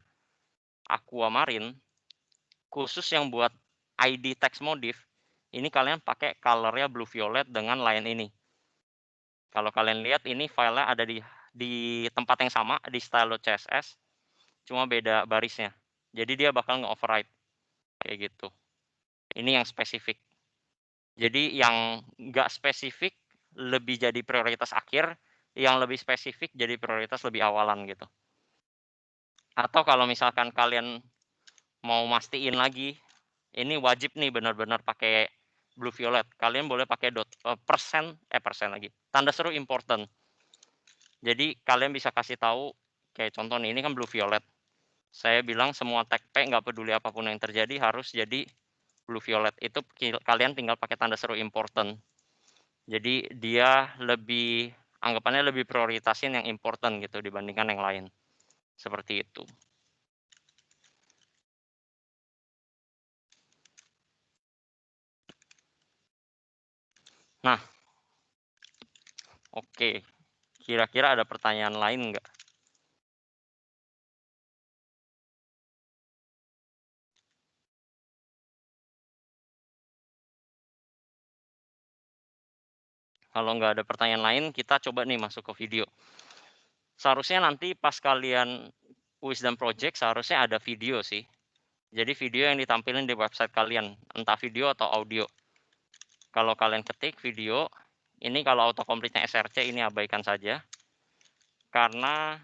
aquamarine, khusus yang buat ID text modif, ini kalian pakai color-nya blue violet dengan line ini. Kalau kalian lihat ini filenya ada di tempat yang sama di style.css, cuma beda barisnya. Jadi dia bakal nge-override kayak gitu. Ini yang spesifik. Jadi yang nggak spesifik lebih jadi prioritas akhir, yang lebih spesifik jadi prioritas lebih awalan gitu. Atau kalau misalkan kalian mau mastiin lagi, ini wajib nih benar-benar pakai blue violet. Kalian boleh pakai persen lagi. Tanda seru important. Jadi kalian bisa kasih tahu, kayak contoh nih, ini kan blue violet. Saya bilang semua tag P nggak peduli apapun yang terjadi harus jadi blue violet. Itu kalian tinggal pakai tanda seru important. Jadi dia lebih, anggapannya lebih prioritasin yang important gitu dibandingkan yang lain. Seperti itu. Nah, oke. Kira-kira ada pertanyaan lain nggak? Kalau nggak ada pertanyaan lain, kita coba nih masuk ke video. Seharusnya nanti pas kalian Wisdom Project, seharusnya ada video sih. Jadi video yang ditampilkan di website kalian, entah video atau audio. Kalau kalian ketik video, ini kalau autocomplete-nya SRC ini abaikan saja. Karena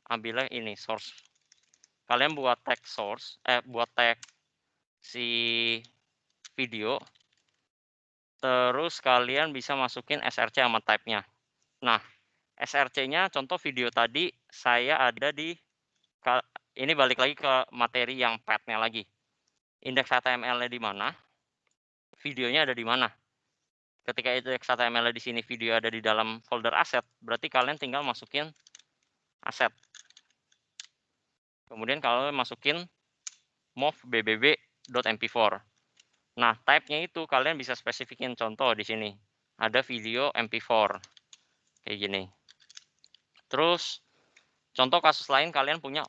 ambilnya ini source. Kalian buat tag source, buat tag si video, terus kalian bisa masukin SRC sama type-nya. Nah, SRC-nya contoh video tadi saya ada di, ini balik lagi ke materi yang path-nya lagi. Indeks HTML-nya di mana? Videonya ada di mana? Ketika indeks HTML di sini, video ada di dalam folder aset, berarti kalian tinggal masukin aset. Kemudian kalian masukin movbbb.mp4. Nah, type-nya itu kalian bisa spesifikin, contoh di sini. Ada video MP4. Kayak gini. Terus, contoh kasus lain kalian punya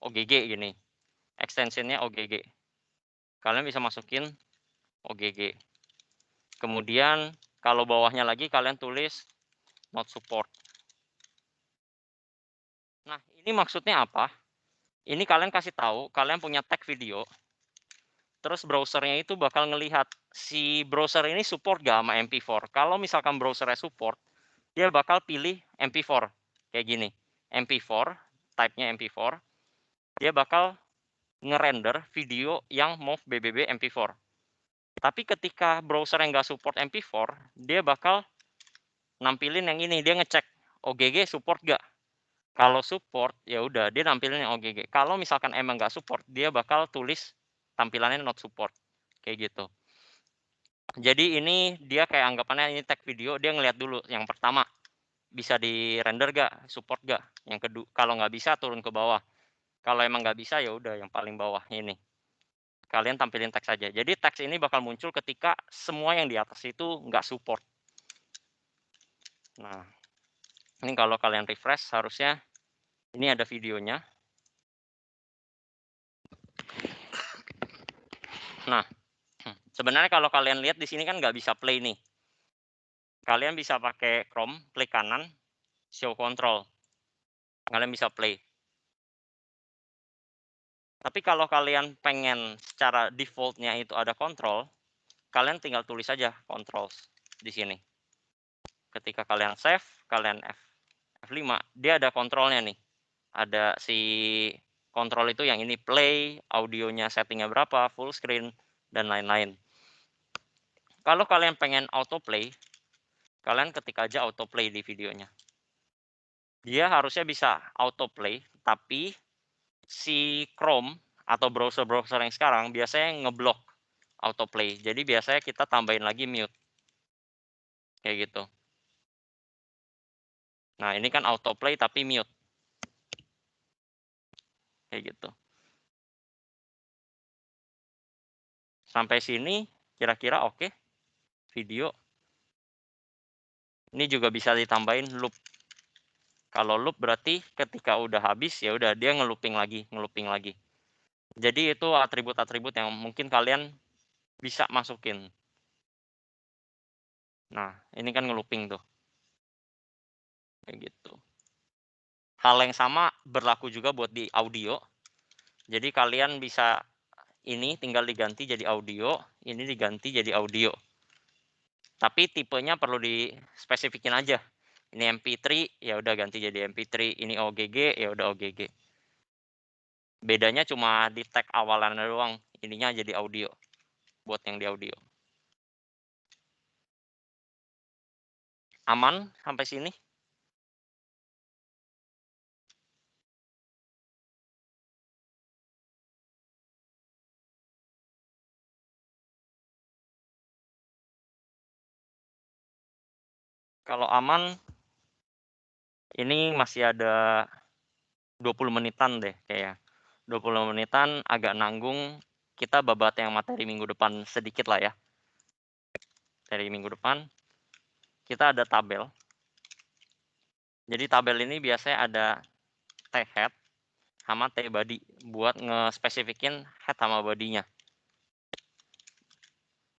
OGG gini. Extensionnya OGG. Kalian bisa masukin OGG. Kemudian, kalau bawahnya lagi kalian tulis not support. Nah, ini maksudnya apa? Ini kalian kasih tahu, kalian punya tag video, terus browsernya itu bakal ngelihat si browser ini support gak sama MP4. Kalau misalkan browsernya support, dia bakal pilih MP4 kayak gini. MP4, type-nya MP4, dia bakal ngerender video yang movbbb MP4. Tapi ketika browser yang nggak support MP4, dia bakal nampilin yang ini, dia ngecek OGG support gak. Kalau support, ya udah dia nampilin yang OGG. Kalau misalkan emang nggak support, dia bakal tulis tampilannya not support. Kayak gitu. Jadi ini dia kayak anggapannya ini tag video, dia ngeliat dulu. Yang pertama, bisa di render gak, support gak. Yang kedua, kalau nggak bisa turun ke bawah. Kalau emang nggak bisa, ya udah yang paling bawah ini. Kalian tampilin teks saja. Jadi teks ini bakal muncul ketika semua yang di atas itu nggak support. Nah, ini kalau kalian refresh, harusnya ini ada videonya. Nah, sebenarnya kalau kalian lihat di sini kan nggak bisa play nih. Kalian bisa pakai Chrome, klik kanan, show control. Kalian bisa play. Tapi kalau kalian pengen secara defaultnya itu ada control, kalian tinggal tulis saja controls di sini. Ketika kalian save, kalian F5, dia ada kontrolnya nih. Ada si kontrol itu yang ini play, audionya settingnya berapa, full screen, dan lain-lain. Kalau kalian pengen autoplay, kalian ketik aja autoplay di videonya. Dia harusnya bisa autoplay, tapi si Chrome atau browser-browser yang sekarang biasanya ngeblok autoplay. Jadi biasanya kita tambahin lagi mute. Kayak gitu. Nah, ini kan autoplay tapi mute. Kayak gitu. Sampai sini kira-kira oke. Video. Ini juga bisa ditambahin loop. Kalau loop berarti ketika udah habis ya udah dia ngelooping lagi. Jadi itu atribut-atribut yang mungkin kalian bisa masukin. Nah, ini kan ngelooping tuh. Kayak gitu. Hal yang sama berlaku juga buat di audio. Jadi kalian bisa ini tinggal diganti jadi audio, ini diganti jadi audio. Tapi tipenya perlu dispesifikin aja. Ini MP3 ya udah ganti jadi MP3, ini OGG ya udah OGG. Bedanya cuma di tag awalannya doang, ininya jadi audio. Buat yang di audio. Aman sampai sini? Kalau aman, ini masih ada 20 menitan deh kayak. 20 menitan agak nanggung, kita babat yang materi minggu depan sedikit lah ya. Dari minggu depan, kita ada tabel. Jadi tabel ini biasanya ada T-head sama T-body buat nge-spesifikin head sama body-nya.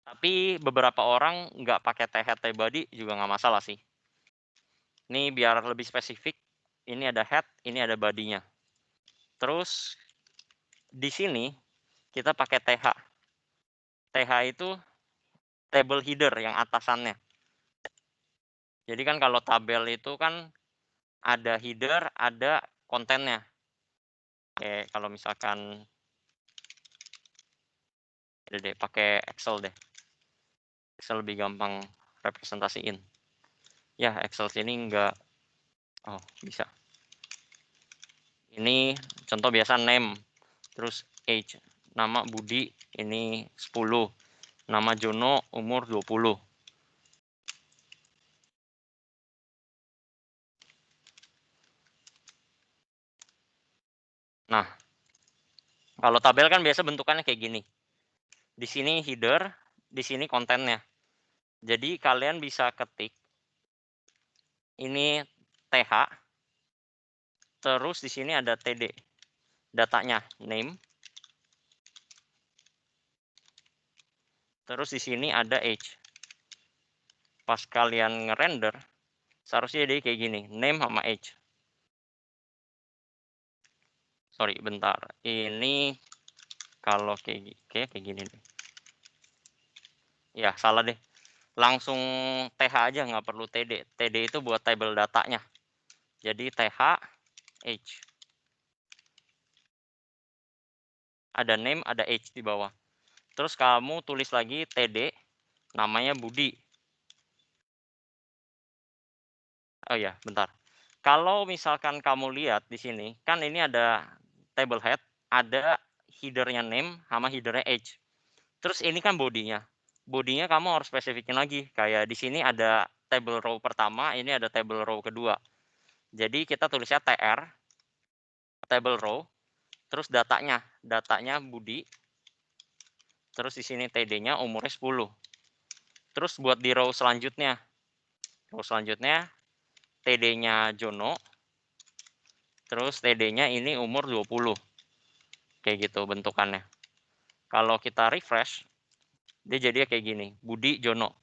Tapi beberapa orang nggak pakai T-head, T-body juga nggak masalah sih. Ini biar lebih spesifik, ini ada head, ini ada body-nya. Terus di sini kita pakai TH. TH itu table header yang atasannya. Jadi kan kalau tabel itu kan ada header, ada kontennya. Oke, kalau misalkan udah deh pakai Excel deh. Excel lebih gampang representasiin. Ya, Excel sini enggak. Oh, bisa. Ini contoh biasa name, terus age. Nama Budi ini 10. Nama Jono umur 20. Nah, Kalau tabel kan biasa bentukannya kayak gini. Di sini header, di sini kontennya. Jadi kalian bisa ketik ini TH, terus di sini ada TD, datanya name, terus di sini ada age. Pas kalian ngerender, seharusnya jadi kayak gini, name sama age. Sorry, bentar. Ini kalau kayak gini nih. Ya, salah deh. Langsung TH aja, nggak perlu TD. TD itu buat table datanya. Jadi TH, age. Ada name, ada age di bawah. Terus kamu tulis lagi TD, namanya Budi. Oh ya, bentar. Kalau misalkan kamu lihat di sini, kan ini ada table head, ada headernya name sama headernya age. Terus ini kan bodinya. Bodinya kamu harus spesifikin lagi. Kayak di sini ada table row pertama, ini ada table row kedua. Jadi kita tulisnya TR, table row, terus datanya Budi. Terus di sini TD-nya umurnya 10. Terus buat di row selanjutnya TD-nya Jono. Terus TD-nya ini umur 20. Kayak gitu bentukannya. Kalau kita refresh, dia jadinya kayak gini, Budi Jono.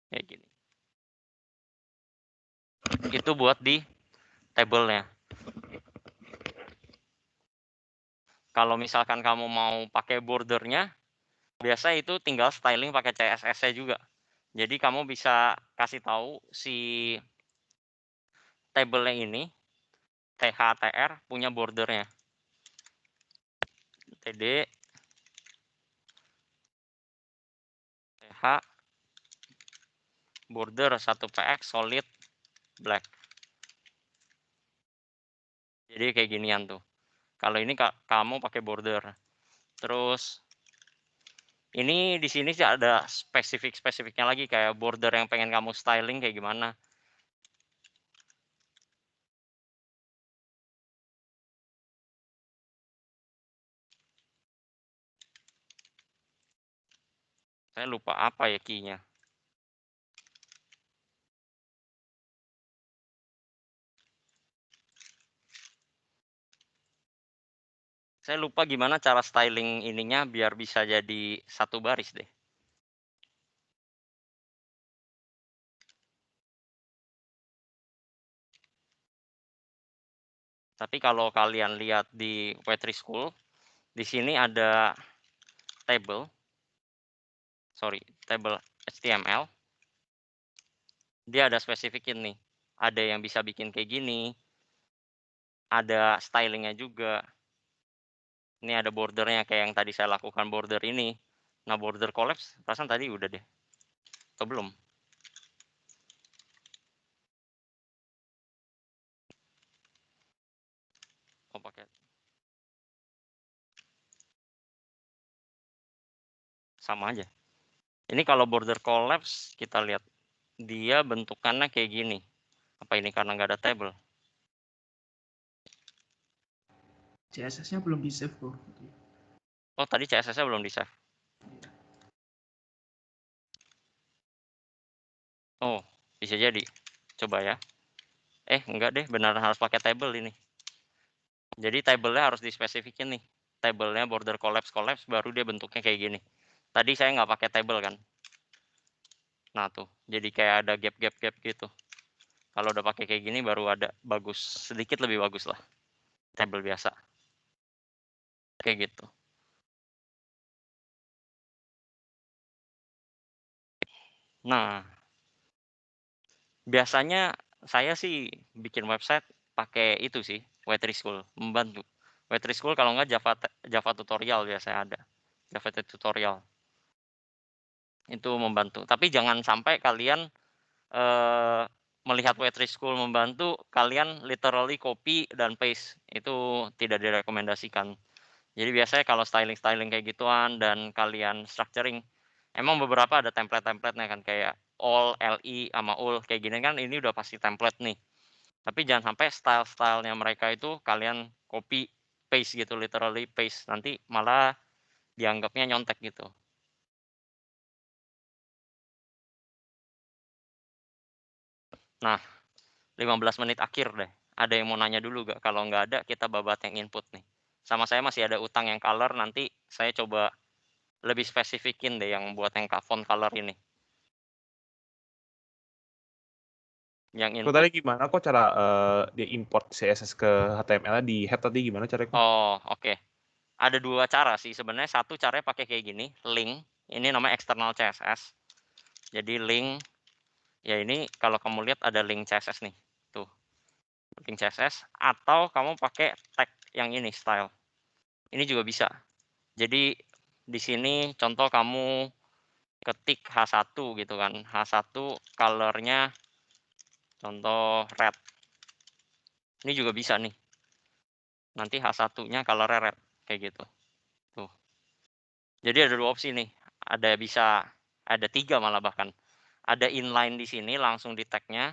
Kayak gini. Itu buat di table-nya. Kalau misalkan kamu mau pakai bordernya, biasa itu tinggal styling pakai CSS-nya juga. Jadi kamu bisa kasih tahu si table-nya ini, THTR, punya bordernya. TD, TH, border 1px solid black. Jadi kayak ginian tuh. Kalau ini kamu pakai border. Terus ini di sini sih ada spesifiknya lagi, kayak border yang pengen kamu styling kayak gimana. Saya lupa apa ya key-nya. Saya lupa gimana cara styling ininya biar bisa jadi satu baris deh. Tapi kalau kalian lihat di Web3 School, di sini ada table HTML. Dia ada spesifikin nih. Ada yang bisa bikin kayak gini. Ada stylingnya juga. Ini ada bordernya kayak yang tadi saya lakukan border ini. Nah, border collapse, perasaan tadi udah deh. Atau belum? Oh, pakai. Sama aja. Ini kalau border collapse, kita lihat. Dia bentukannya kayak gini. Apa ini karena nggak ada table? CSS-nya belum di save kok. Oh, tadi CSS-nya belum di save. Oh, bisa jadi. Coba ya. Enggak deh, beneran harus pakai table ini. Jadi table-nya harus dispesifikin nih. Table-nya border collapse, baru dia bentuknya kayak gini. Tadi saya nggak pakai table kan. Nah tuh, jadi kayak ada gap gitu. Kalau udah pakai kayak gini baru ada bagus, sedikit lebih bagus lah. Table biasa. Kayak gitu. Nah, biasanya saya sih bikin website pakai itu sih, Web3 School, membantu. Web3 School kalau nggak Java tutorial biasanya ada. Java tutorial. Itu membantu. Tapi jangan sampai kalian melihat Web3 School membantu, kalian literally copy dan paste. Itu tidak direkomendasikan. Jadi biasanya kalau styling kayak gituan dan kalian structuring, emang beberapa ada template-templatenya kan, kayak all, LI, sama all, kayak gini kan ini udah pasti template nih. Tapi jangan sampai style-stylenya mereka itu kalian copy paste gitu, literally paste. Nanti malah dianggapnya nyontek gitu. Nah, 15 menit akhir deh. Ada yang mau nanya dulu gak? Kalau nggak ada, kita babat yang input nih. Sama saya masih ada utang yang color, nanti saya coba lebih spesifikin deh yang buat yang font color ini. Yang Kok input, tadi gimana kok cara dia import CSS ke HTML di head tadi gimana caranya? oh oke. Ada dua cara sih sebenarnya. Satu caranya pakai kayak gini, link. Ini namanya external CSS. Jadi link, ya ini kalau kamu lihat ada link CSS nih. Tuh, link CSS. Atau kamu pakai tag yang ini, style. Ini juga bisa. Jadi di sini contoh kamu ketik H1 gitu kan. H1 colornya contoh red. Ini juga bisa nih. Nanti H1-nya color red kayak gitu. Tuh. Jadi ada dua opsi nih. Ada 3 malah bahkan. Ada inline di sini langsung di tag-nya.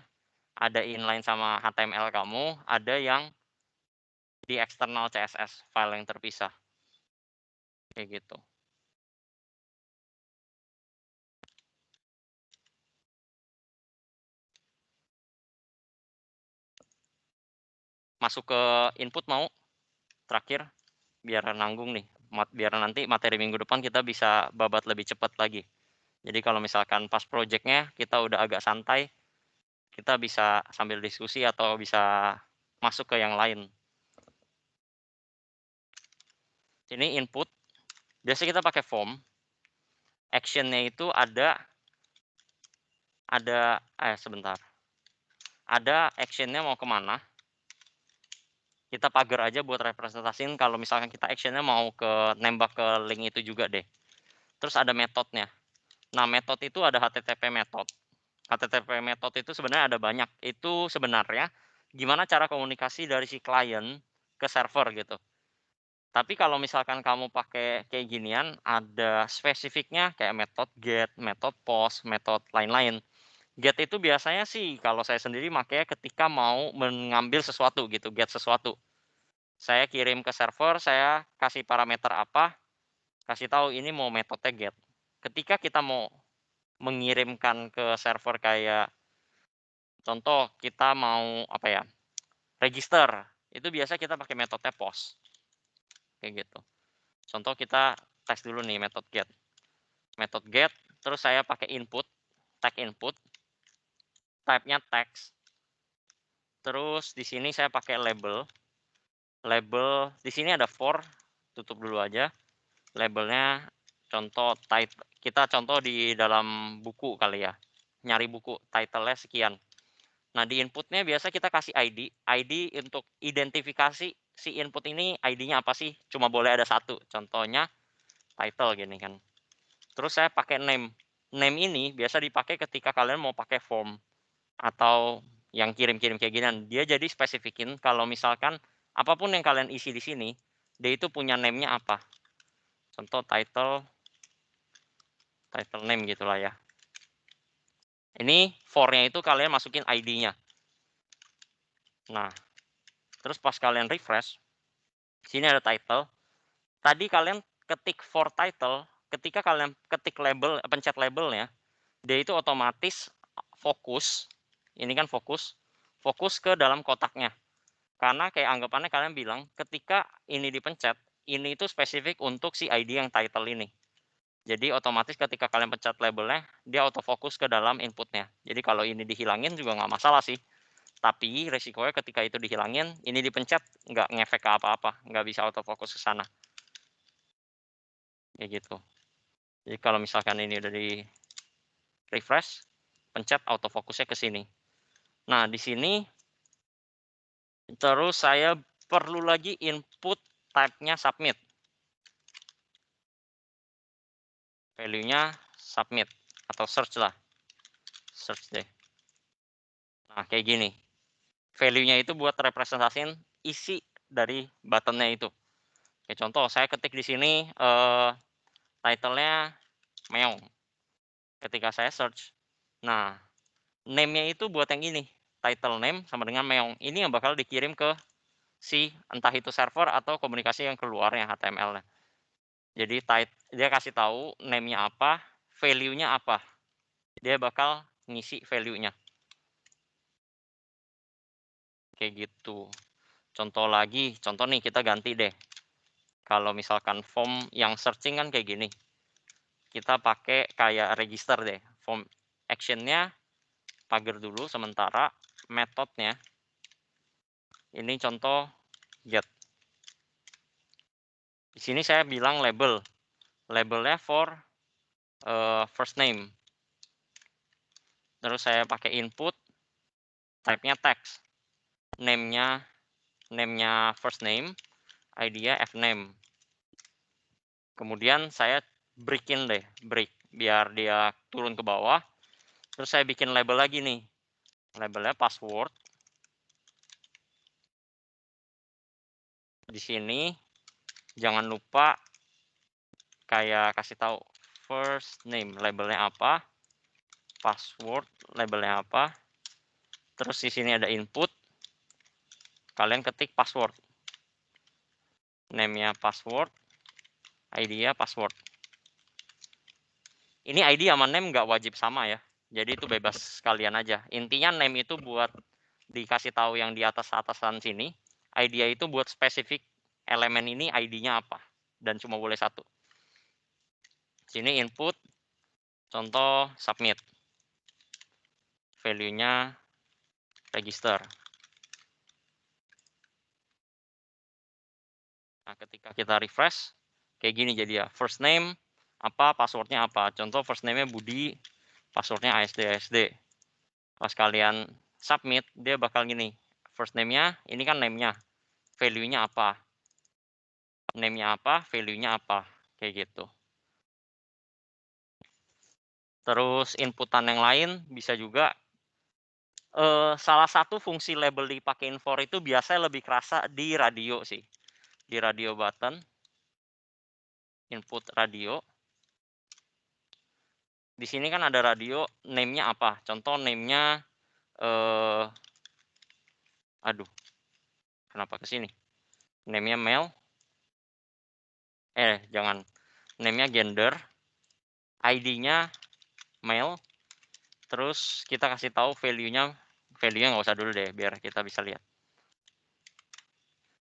Ada inline sama HTML kamu, ada yang di eksternal CSS file yang terpisah. Kayak gitu. Masuk ke input mau? Terakhir, biar nanggung nih. Biar nanti materi minggu depan kita bisa babat lebih cepat lagi. Jadi kalau misalkan pas project-nya kita udah agak santai, kita bisa sambil diskusi atau bisa masuk ke yang lain. Ini input. Biasanya kita pakai form. Action-nya itu sebentar. Ada action-nya mau kemana. Kita pagar aja buat representasiin kalau misalkan kita action-nya mau nembak ke link itu juga deh. Terus ada metodenya. Nah, metode itu ada HTTP method. HTTP method itu sebenarnya ada banyak. Itu sebenarnya gimana cara komunikasi dari si klien ke server gitu. Tapi kalau misalkan kamu pakai kayak ginian, ada spesifiknya kayak method get, method post, method lain-lain. Get itu biasanya sih kalau saya sendiri makanya ketika mau mengambil sesuatu gitu, get sesuatu. Saya kirim ke server, saya kasih parameter apa, kasih tahu ini mau metode get. Ketika kita mau mengirimkan ke server kayak contoh kita mau register, itu biasa kita pakai metode post. Kayak gitu. Contoh kita tes dulu nih metode get. Metode get, terus saya pakai input, tag input, type-nya text. Terus di sini saya pakai label. Label di sini ada for, tutup dulu aja. Labelnya contoh title, kita contoh di dalam buku kali ya. Nyari buku, title-nya sekian. Nah, di inputnya biasa kita kasih ID. ID untuk identifikasi si input ini ID-nya apa sih? Cuma boleh ada satu. Contohnya title gini kan. Terus saya pakai name. Name ini biasa dipakai ketika kalian mau pakai form atau yang kirim-kirim kayak ginian. Dia jadi spesifikin kalau misalkan apapun yang kalian isi di sini, dia itu punya name-nya apa. Contoh title name gitulah ya. Ini for-nya itu kalian masukin ID-nya. Nah, terus pas kalian refresh, sini ada title. Tadi kalian ketik for title, ketika kalian ketik label, pencet labelnya, dia itu otomatis fokus. Ini kan fokus ke dalam kotaknya. Karena kayak anggapannya kalian bilang, ketika ini dipencet, ini itu spesifik untuk si ID yang title ini. Jadi otomatis ketika kalian pencet labelnya, dia autofokus ke dalam inputnya. Jadi kalau ini dihilangin juga nggak masalah sih. Tapi resikonya ketika itu dihilangin, ini dipencet nggak ngefek ke apa-apa, nggak bisa autofokus ke sana. Kayak gitu. Jadi kalau misalkan ini udah di refresh, pencet autofokusnya ke sini. Nah, di sini terus saya perlu lagi input type-nya submit. Value-nya submit atau search lah. Search deh. Nah, kayak gini. Value-nya itu buat representasiin isi dari button-nya itu. Kayak contoh, saya ketik di sini title-nya meong. Ketika saya search. Nah, name-nya itu buat yang ini. Title name sama dengan meong. Ini yang bakal dikirim ke si entah itu server atau komunikasi yang keluarnya HTML-nya. Jadi dia kasih tahu name-nya apa, value-nya apa. Dia bakal ngisi value-nya. Kayak gitu. Contoh nih kita ganti deh. Kalau misalkan form yang searching kan kayak gini. Kita pakai kayak register deh. Form action-nya pagar dulu sementara, metodenya ini contoh get. Di sini saya bilang label. Labelnya for first name. Terus saya pakai input, type-nya text. Name-nya first name, ID-nya fname. Kemudian saya break biar dia turun ke bawah. Terus saya bikin label lagi nih. Labelnya password. Di sini jangan lupa kayak kasih tahu first name labelnya apa, password labelnya apa. Terus di sini ada input. Kalian ketik password. Name-nya password, ID-nya password. Ini ID sama name nggak wajib sama ya. Jadi itu bebas kalian aja. Intinya name itu buat dikasih tahu yang di atas-atasan sini. ID itu buat spesifik elemen ini ID-nya apa. Dan cuma boleh satu. Sini input, contoh submit. Value-nya register. Nah, ketika kita refresh, kayak gini jadi ya. First name, apa, passwordnya apa. Contoh first name-nya Budi, passwordnya ASD. Pas kalian submit, dia bakal gini. First name-nya, ini kan name-nya. Value-nya apa. Name-nya apa, value-nya apa. Kayak gitu. Terus inputan yang lain bisa juga. Salah satu fungsi label dipakai for itu biasanya lebih kerasa di radio sih. Di radio button. Input radio. Di sini kan ada radio, name-nya apa? Contoh name-nya, kenapa ke sini? Name-nya male. Jangan. Name-nya gender. ID-nya male. Terus kita kasih tahu value-nya nggak usah dulu deh, biar kita bisa lihat.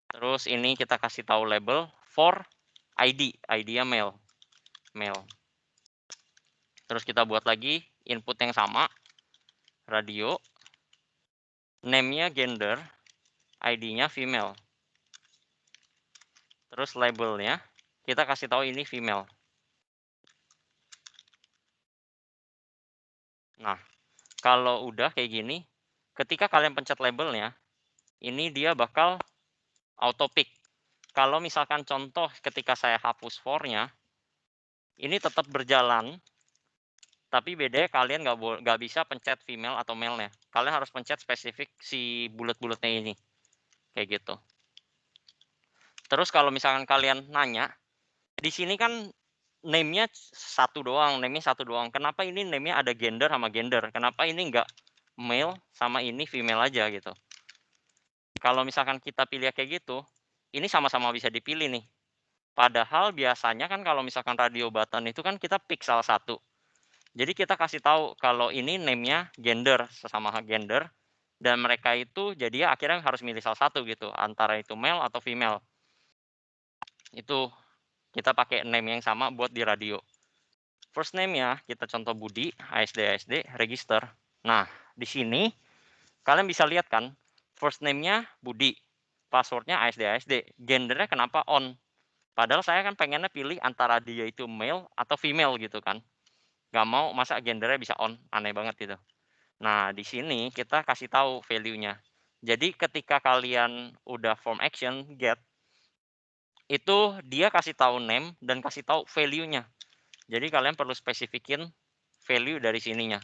Terus ini kita kasih tahu label for ID. ID-nya male. Terus kita buat lagi input yang sama, radio, name-nya gender, ID-nya female. Terus labelnya kita kasih tahu ini female. Nah, kalau udah kayak gini, ketika kalian pencet labelnya, ini dia bakal auto pick. Kalau misalkan contoh ketika saya hapus for-nya, ini tetap berjalan. Tapi bedanya kalian nggak bisa pencet female atau male-nya. Kalian harus pencet spesifik si bulat-bulatnya ini. Kayak gitu. Terus kalau misalkan kalian nanya, di sini kan name-nya satu doang. Kenapa ini name-nya ada gender sama gender? Kenapa ini nggak male sama ini female aja gitu? Kalau misalkan kita pilih kayak gitu, ini sama-sama bisa dipilih nih. Padahal biasanya kan kalau misalkan radio button itu kan kita pick salah satu. Jadi kita kasih tahu kalau ini name-nya gender, sesama gender, dan mereka itu jadi ya akhirnya harus milih salah satu gitu, antara itu male atau female. Itu kita pakai name yang sama buat di radio. First name-nya kita contoh Budi, ASD, register. Nah, di sini kalian bisa lihat kan, first name-nya Budi, password-nya ASD, gendernya kenapa on? Padahal saya kan pengennya pilih antara dia itu male atau female gitu kan. Nggak mau masa gendernya bisa on, aneh banget gitu. Nah, di sini kita kasih tahu value-nya. Jadi ketika kalian udah form action get, itu dia kasih tahu name dan kasih tahu value-nya. Jadi kalian perlu spesifikin value dari sininya.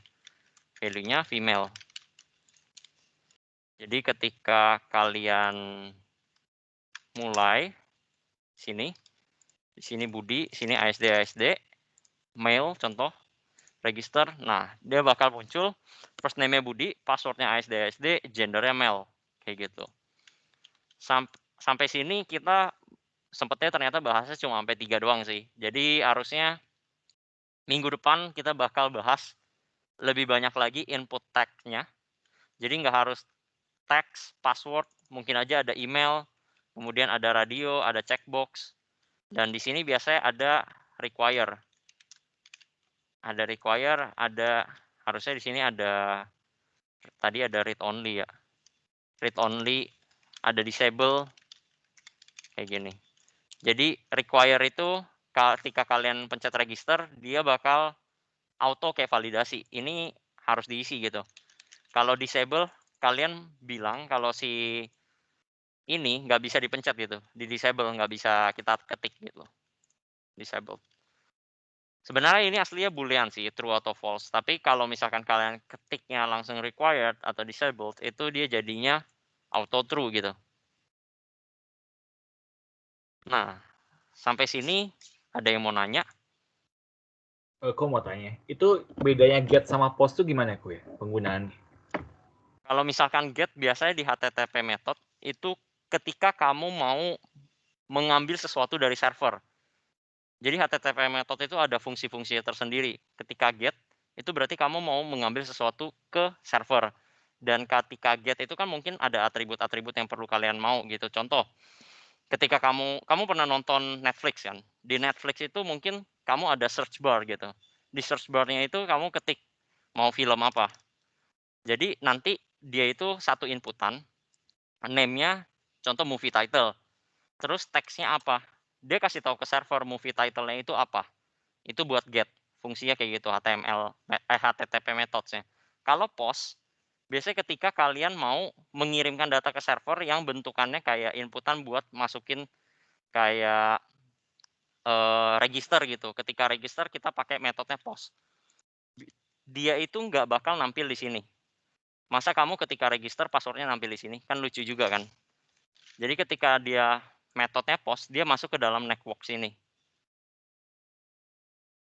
Value-nya female. Jadi ketika kalian mulai sini, di sini Budi, sini ASD, male contoh, register. Nah, dia bakal muncul first name-nya Budi, password-nya ASD, gendernya male, kayak gitu. sampai sini kita sempetnya ternyata bahasnya cuma sampai 3 doang sih. Jadi harusnya minggu depan kita bakal bahas lebih banyak lagi input tag-nya. Jadi nggak harus teks, password, mungkin aja ada email, kemudian ada radio, ada checkbox, dan di sini biasanya ada require. Ada require, ada harusnya di sini ada tadi ada read only ya. Read only, ada disable kayak gini. Jadi require itu ketika kalian pencet register, dia bakal auto kayak validasi. Ini harus diisi gitu. Kalau disable, kalian bilang kalau si ini nggak bisa dipencet gitu. Di disable nggak bisa kita ketik gitu. Disable. Sebenarnya ini aslinya boolean sih, true atau false. Tapi kalau misalkan kalian ketiknya langsung required atau disabled, itu dia jadinya auto true gitu. Nah, sampai sini ada yang mau nanya? Kok mau tanya, itu bedanya get sama post tuh gimana ya penggunaan? Kalau misalkan get biasanya di HTTP method itu ketika kamu mau mengambil sesuatu dari server. Jadi HTTP method itu ada fungsi-fungsi tersendiri. Ketika get itu berarti kamu mau mengambil sesuatu ke server. Dan ketika get itu kan mungkin ada atribut-atribut yang perlu kalian mau gitu. Contoh, ketika kamu pernah nonton Netflix kan? Di Netflix itu mungkin kamu ada search bar gitu. Di search bar-nya itu kamu ketik mau film apa. Jadi nanti dia itu satu inputan, name-nya contoh movie title. Terus teksnya apa? Dia kasih tahu ke server movie title-nya itu apa. Itu buat get. Fungsinya kayak gitu, HTTP methods-nya. Kalau post, biasanya ketika kalian mau mengirimkan data ke server yang bentukannya kayak inputan buat masukin kayak register gitu. Ketika register kita pakai metodenya post. Dia itu nggak bakal nampil di sini. Masa kamu ketika register passwordnya nampil di sini? Kan lucu juga kan? Jadi ketika dia metodenya post, dia masuk ke dalam network sini.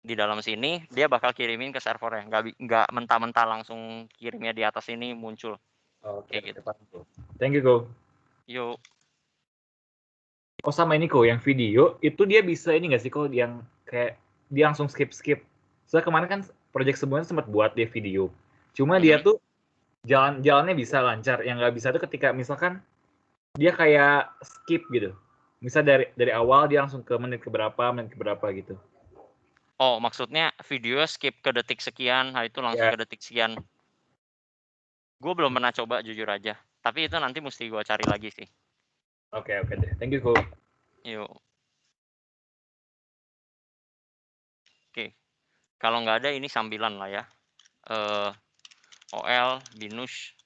Di dalam sini, dia bakal kirimin ke servernya. Nggak mentah-mentah langsung kirimnya di atas ini muncul. Oke, Kayak gitu. Thank you, Go. Yuk. Oh, sama ini kok, yang video, itu dia bisa ini nggak sih kok, yang kayak dia langsung skip. Soalnya kemarin kan project sebelumnya sempat buat dia video. Cuma dia tuh jalannya bisa lancar. Yang nggak bisa tuh ketika misalkan dia kayak skip gitu. Misal dari awal dia langsung ke menit keberapa gitu. Oh, maksudnya video skip ke detik sekian, nah itu langsung Ya. ke detik sekian. Gue belum pernah coba jujur aja. Tapi itu nanti mesti gue cari lagi sih. Oke deh. Thank you, Ko. Yuk. Oke. Kalau nggak ada ini sambilan lah ya. OL, binus.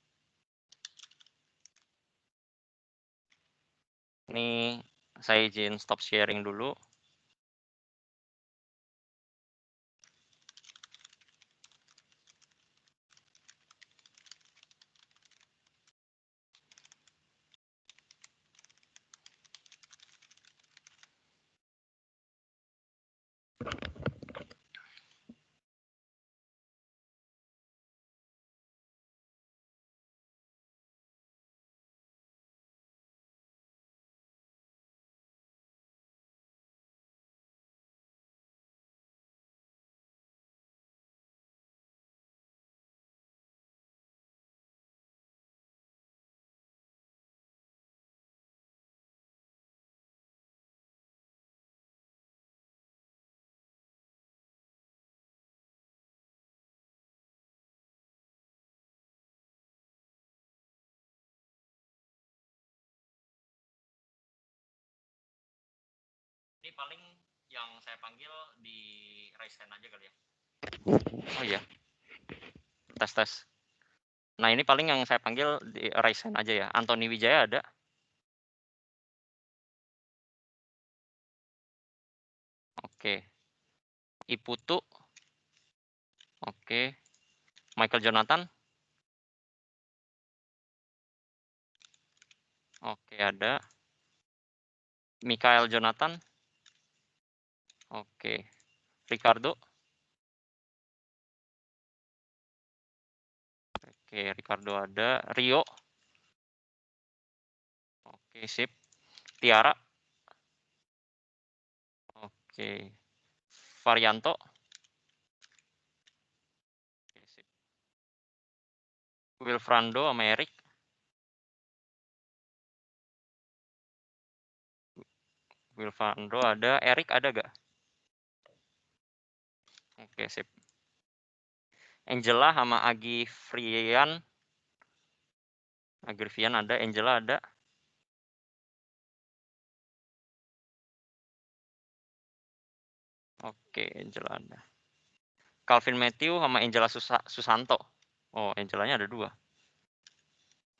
Ini saya izin stop sharing dulu. Ini paling yang saya panggil di raise hand aja kali ya. Oh iya. Tes. Nah ini paling yang saya panggil di raise hand aja ya. Anthony Wijaya ada. Oke. Iputu. Oke. Michael Jonathan. Oke ada. Michael Jonathan. Oke. Ricardo. Oke, Ricardo ada. Rio. Oke, sip. Tiara. Oke. Varianto. Oke, sip. Wilfrando sama Erik. Wilfrando ada, Erik ada gak? Oke, sip. Angela sama Agifrian. Agifrian ada, Angela ada. Oke, Angela ada. Calvin Matthew sama Angela Susanto. Oh, Angelanya ada 2.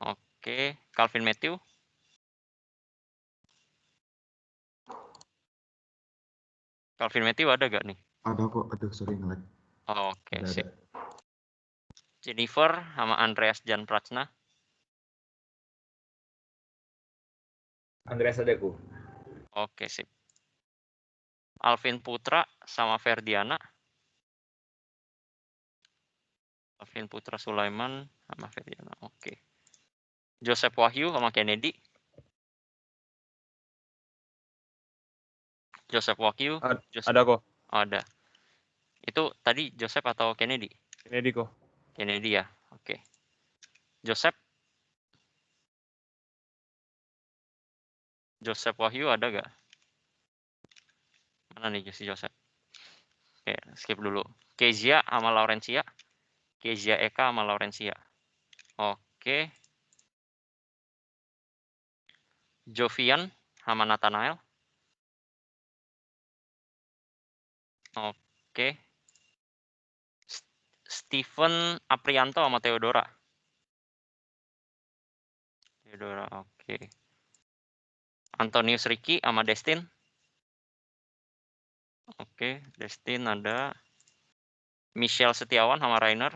Oke, Calvin Matthew. Calvin Matthew ada gak nih? Ada kok, aduh sorry nge-lag. Oke, Ada, sip. ada. Jennifer sama Andreas Jan Prachna. Andreas Adaku. Oke, sip. Alvin Putra sama Ferdiana. Alvin Putra Sulaiman sama Ferdiana. Oke. Joseph Wahyu sama Kennedy. Joseph Wahyu. Ada kok. Ada. Itu tadi Joseph atau Kennedy? Kennedy kok. Kennedy ya. Oke. Joseph. Joseph Wahyu ada gak? Mana nih si Joseph? Oke, skip dulu. Kezia sama Laurencia. Kezia Eka sama Laurencia. Oke. Jovian sama Nathanael. Oke. Steven Aprianto sama Theodora. Theodora, oke. Antonius Ricky sama Destin. Oke, Destin ada. Michelle Setiawan sama Rainer.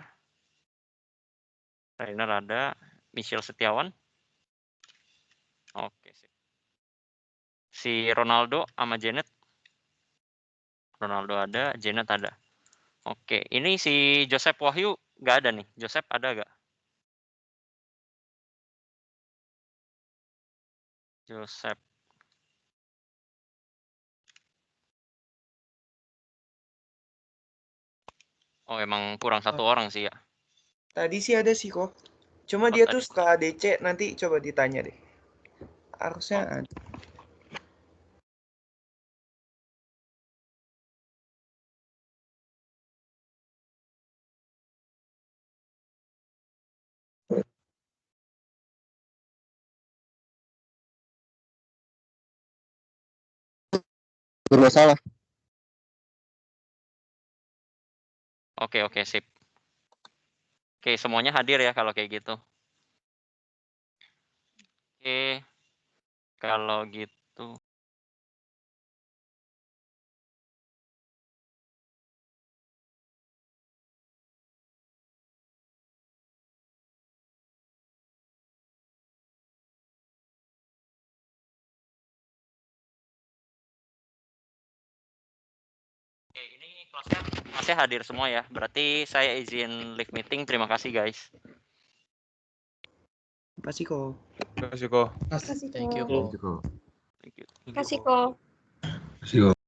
Rainer ada. Michelle Setiawan. Oke, sip. Si Ronaldo sama Janet. Ronaldo ada, Janet ada. Oke, ini si Joseph Wahyu nggak ada nih. Joseph ada nggak? Joseph. Oh, emang kurang 1 orang sih ya. Tadi sih ada sih kok. Cuma Oh, dia tadi. tuh suka ADC, nanti coba ditanya deh. Harusnya ada. Bermasalah. Oke, sip. Oke, semuanya hadir ya kalau kayak gitu. Oke, kalau gitu. Oke, ini kelasnya hadir semua ya. Berarti saya izin live meeting. Terima kasih guys. Makasih kok. Terima kasih kok. Thank you kok. Thank you. Kasih kok. Terima kasih kok.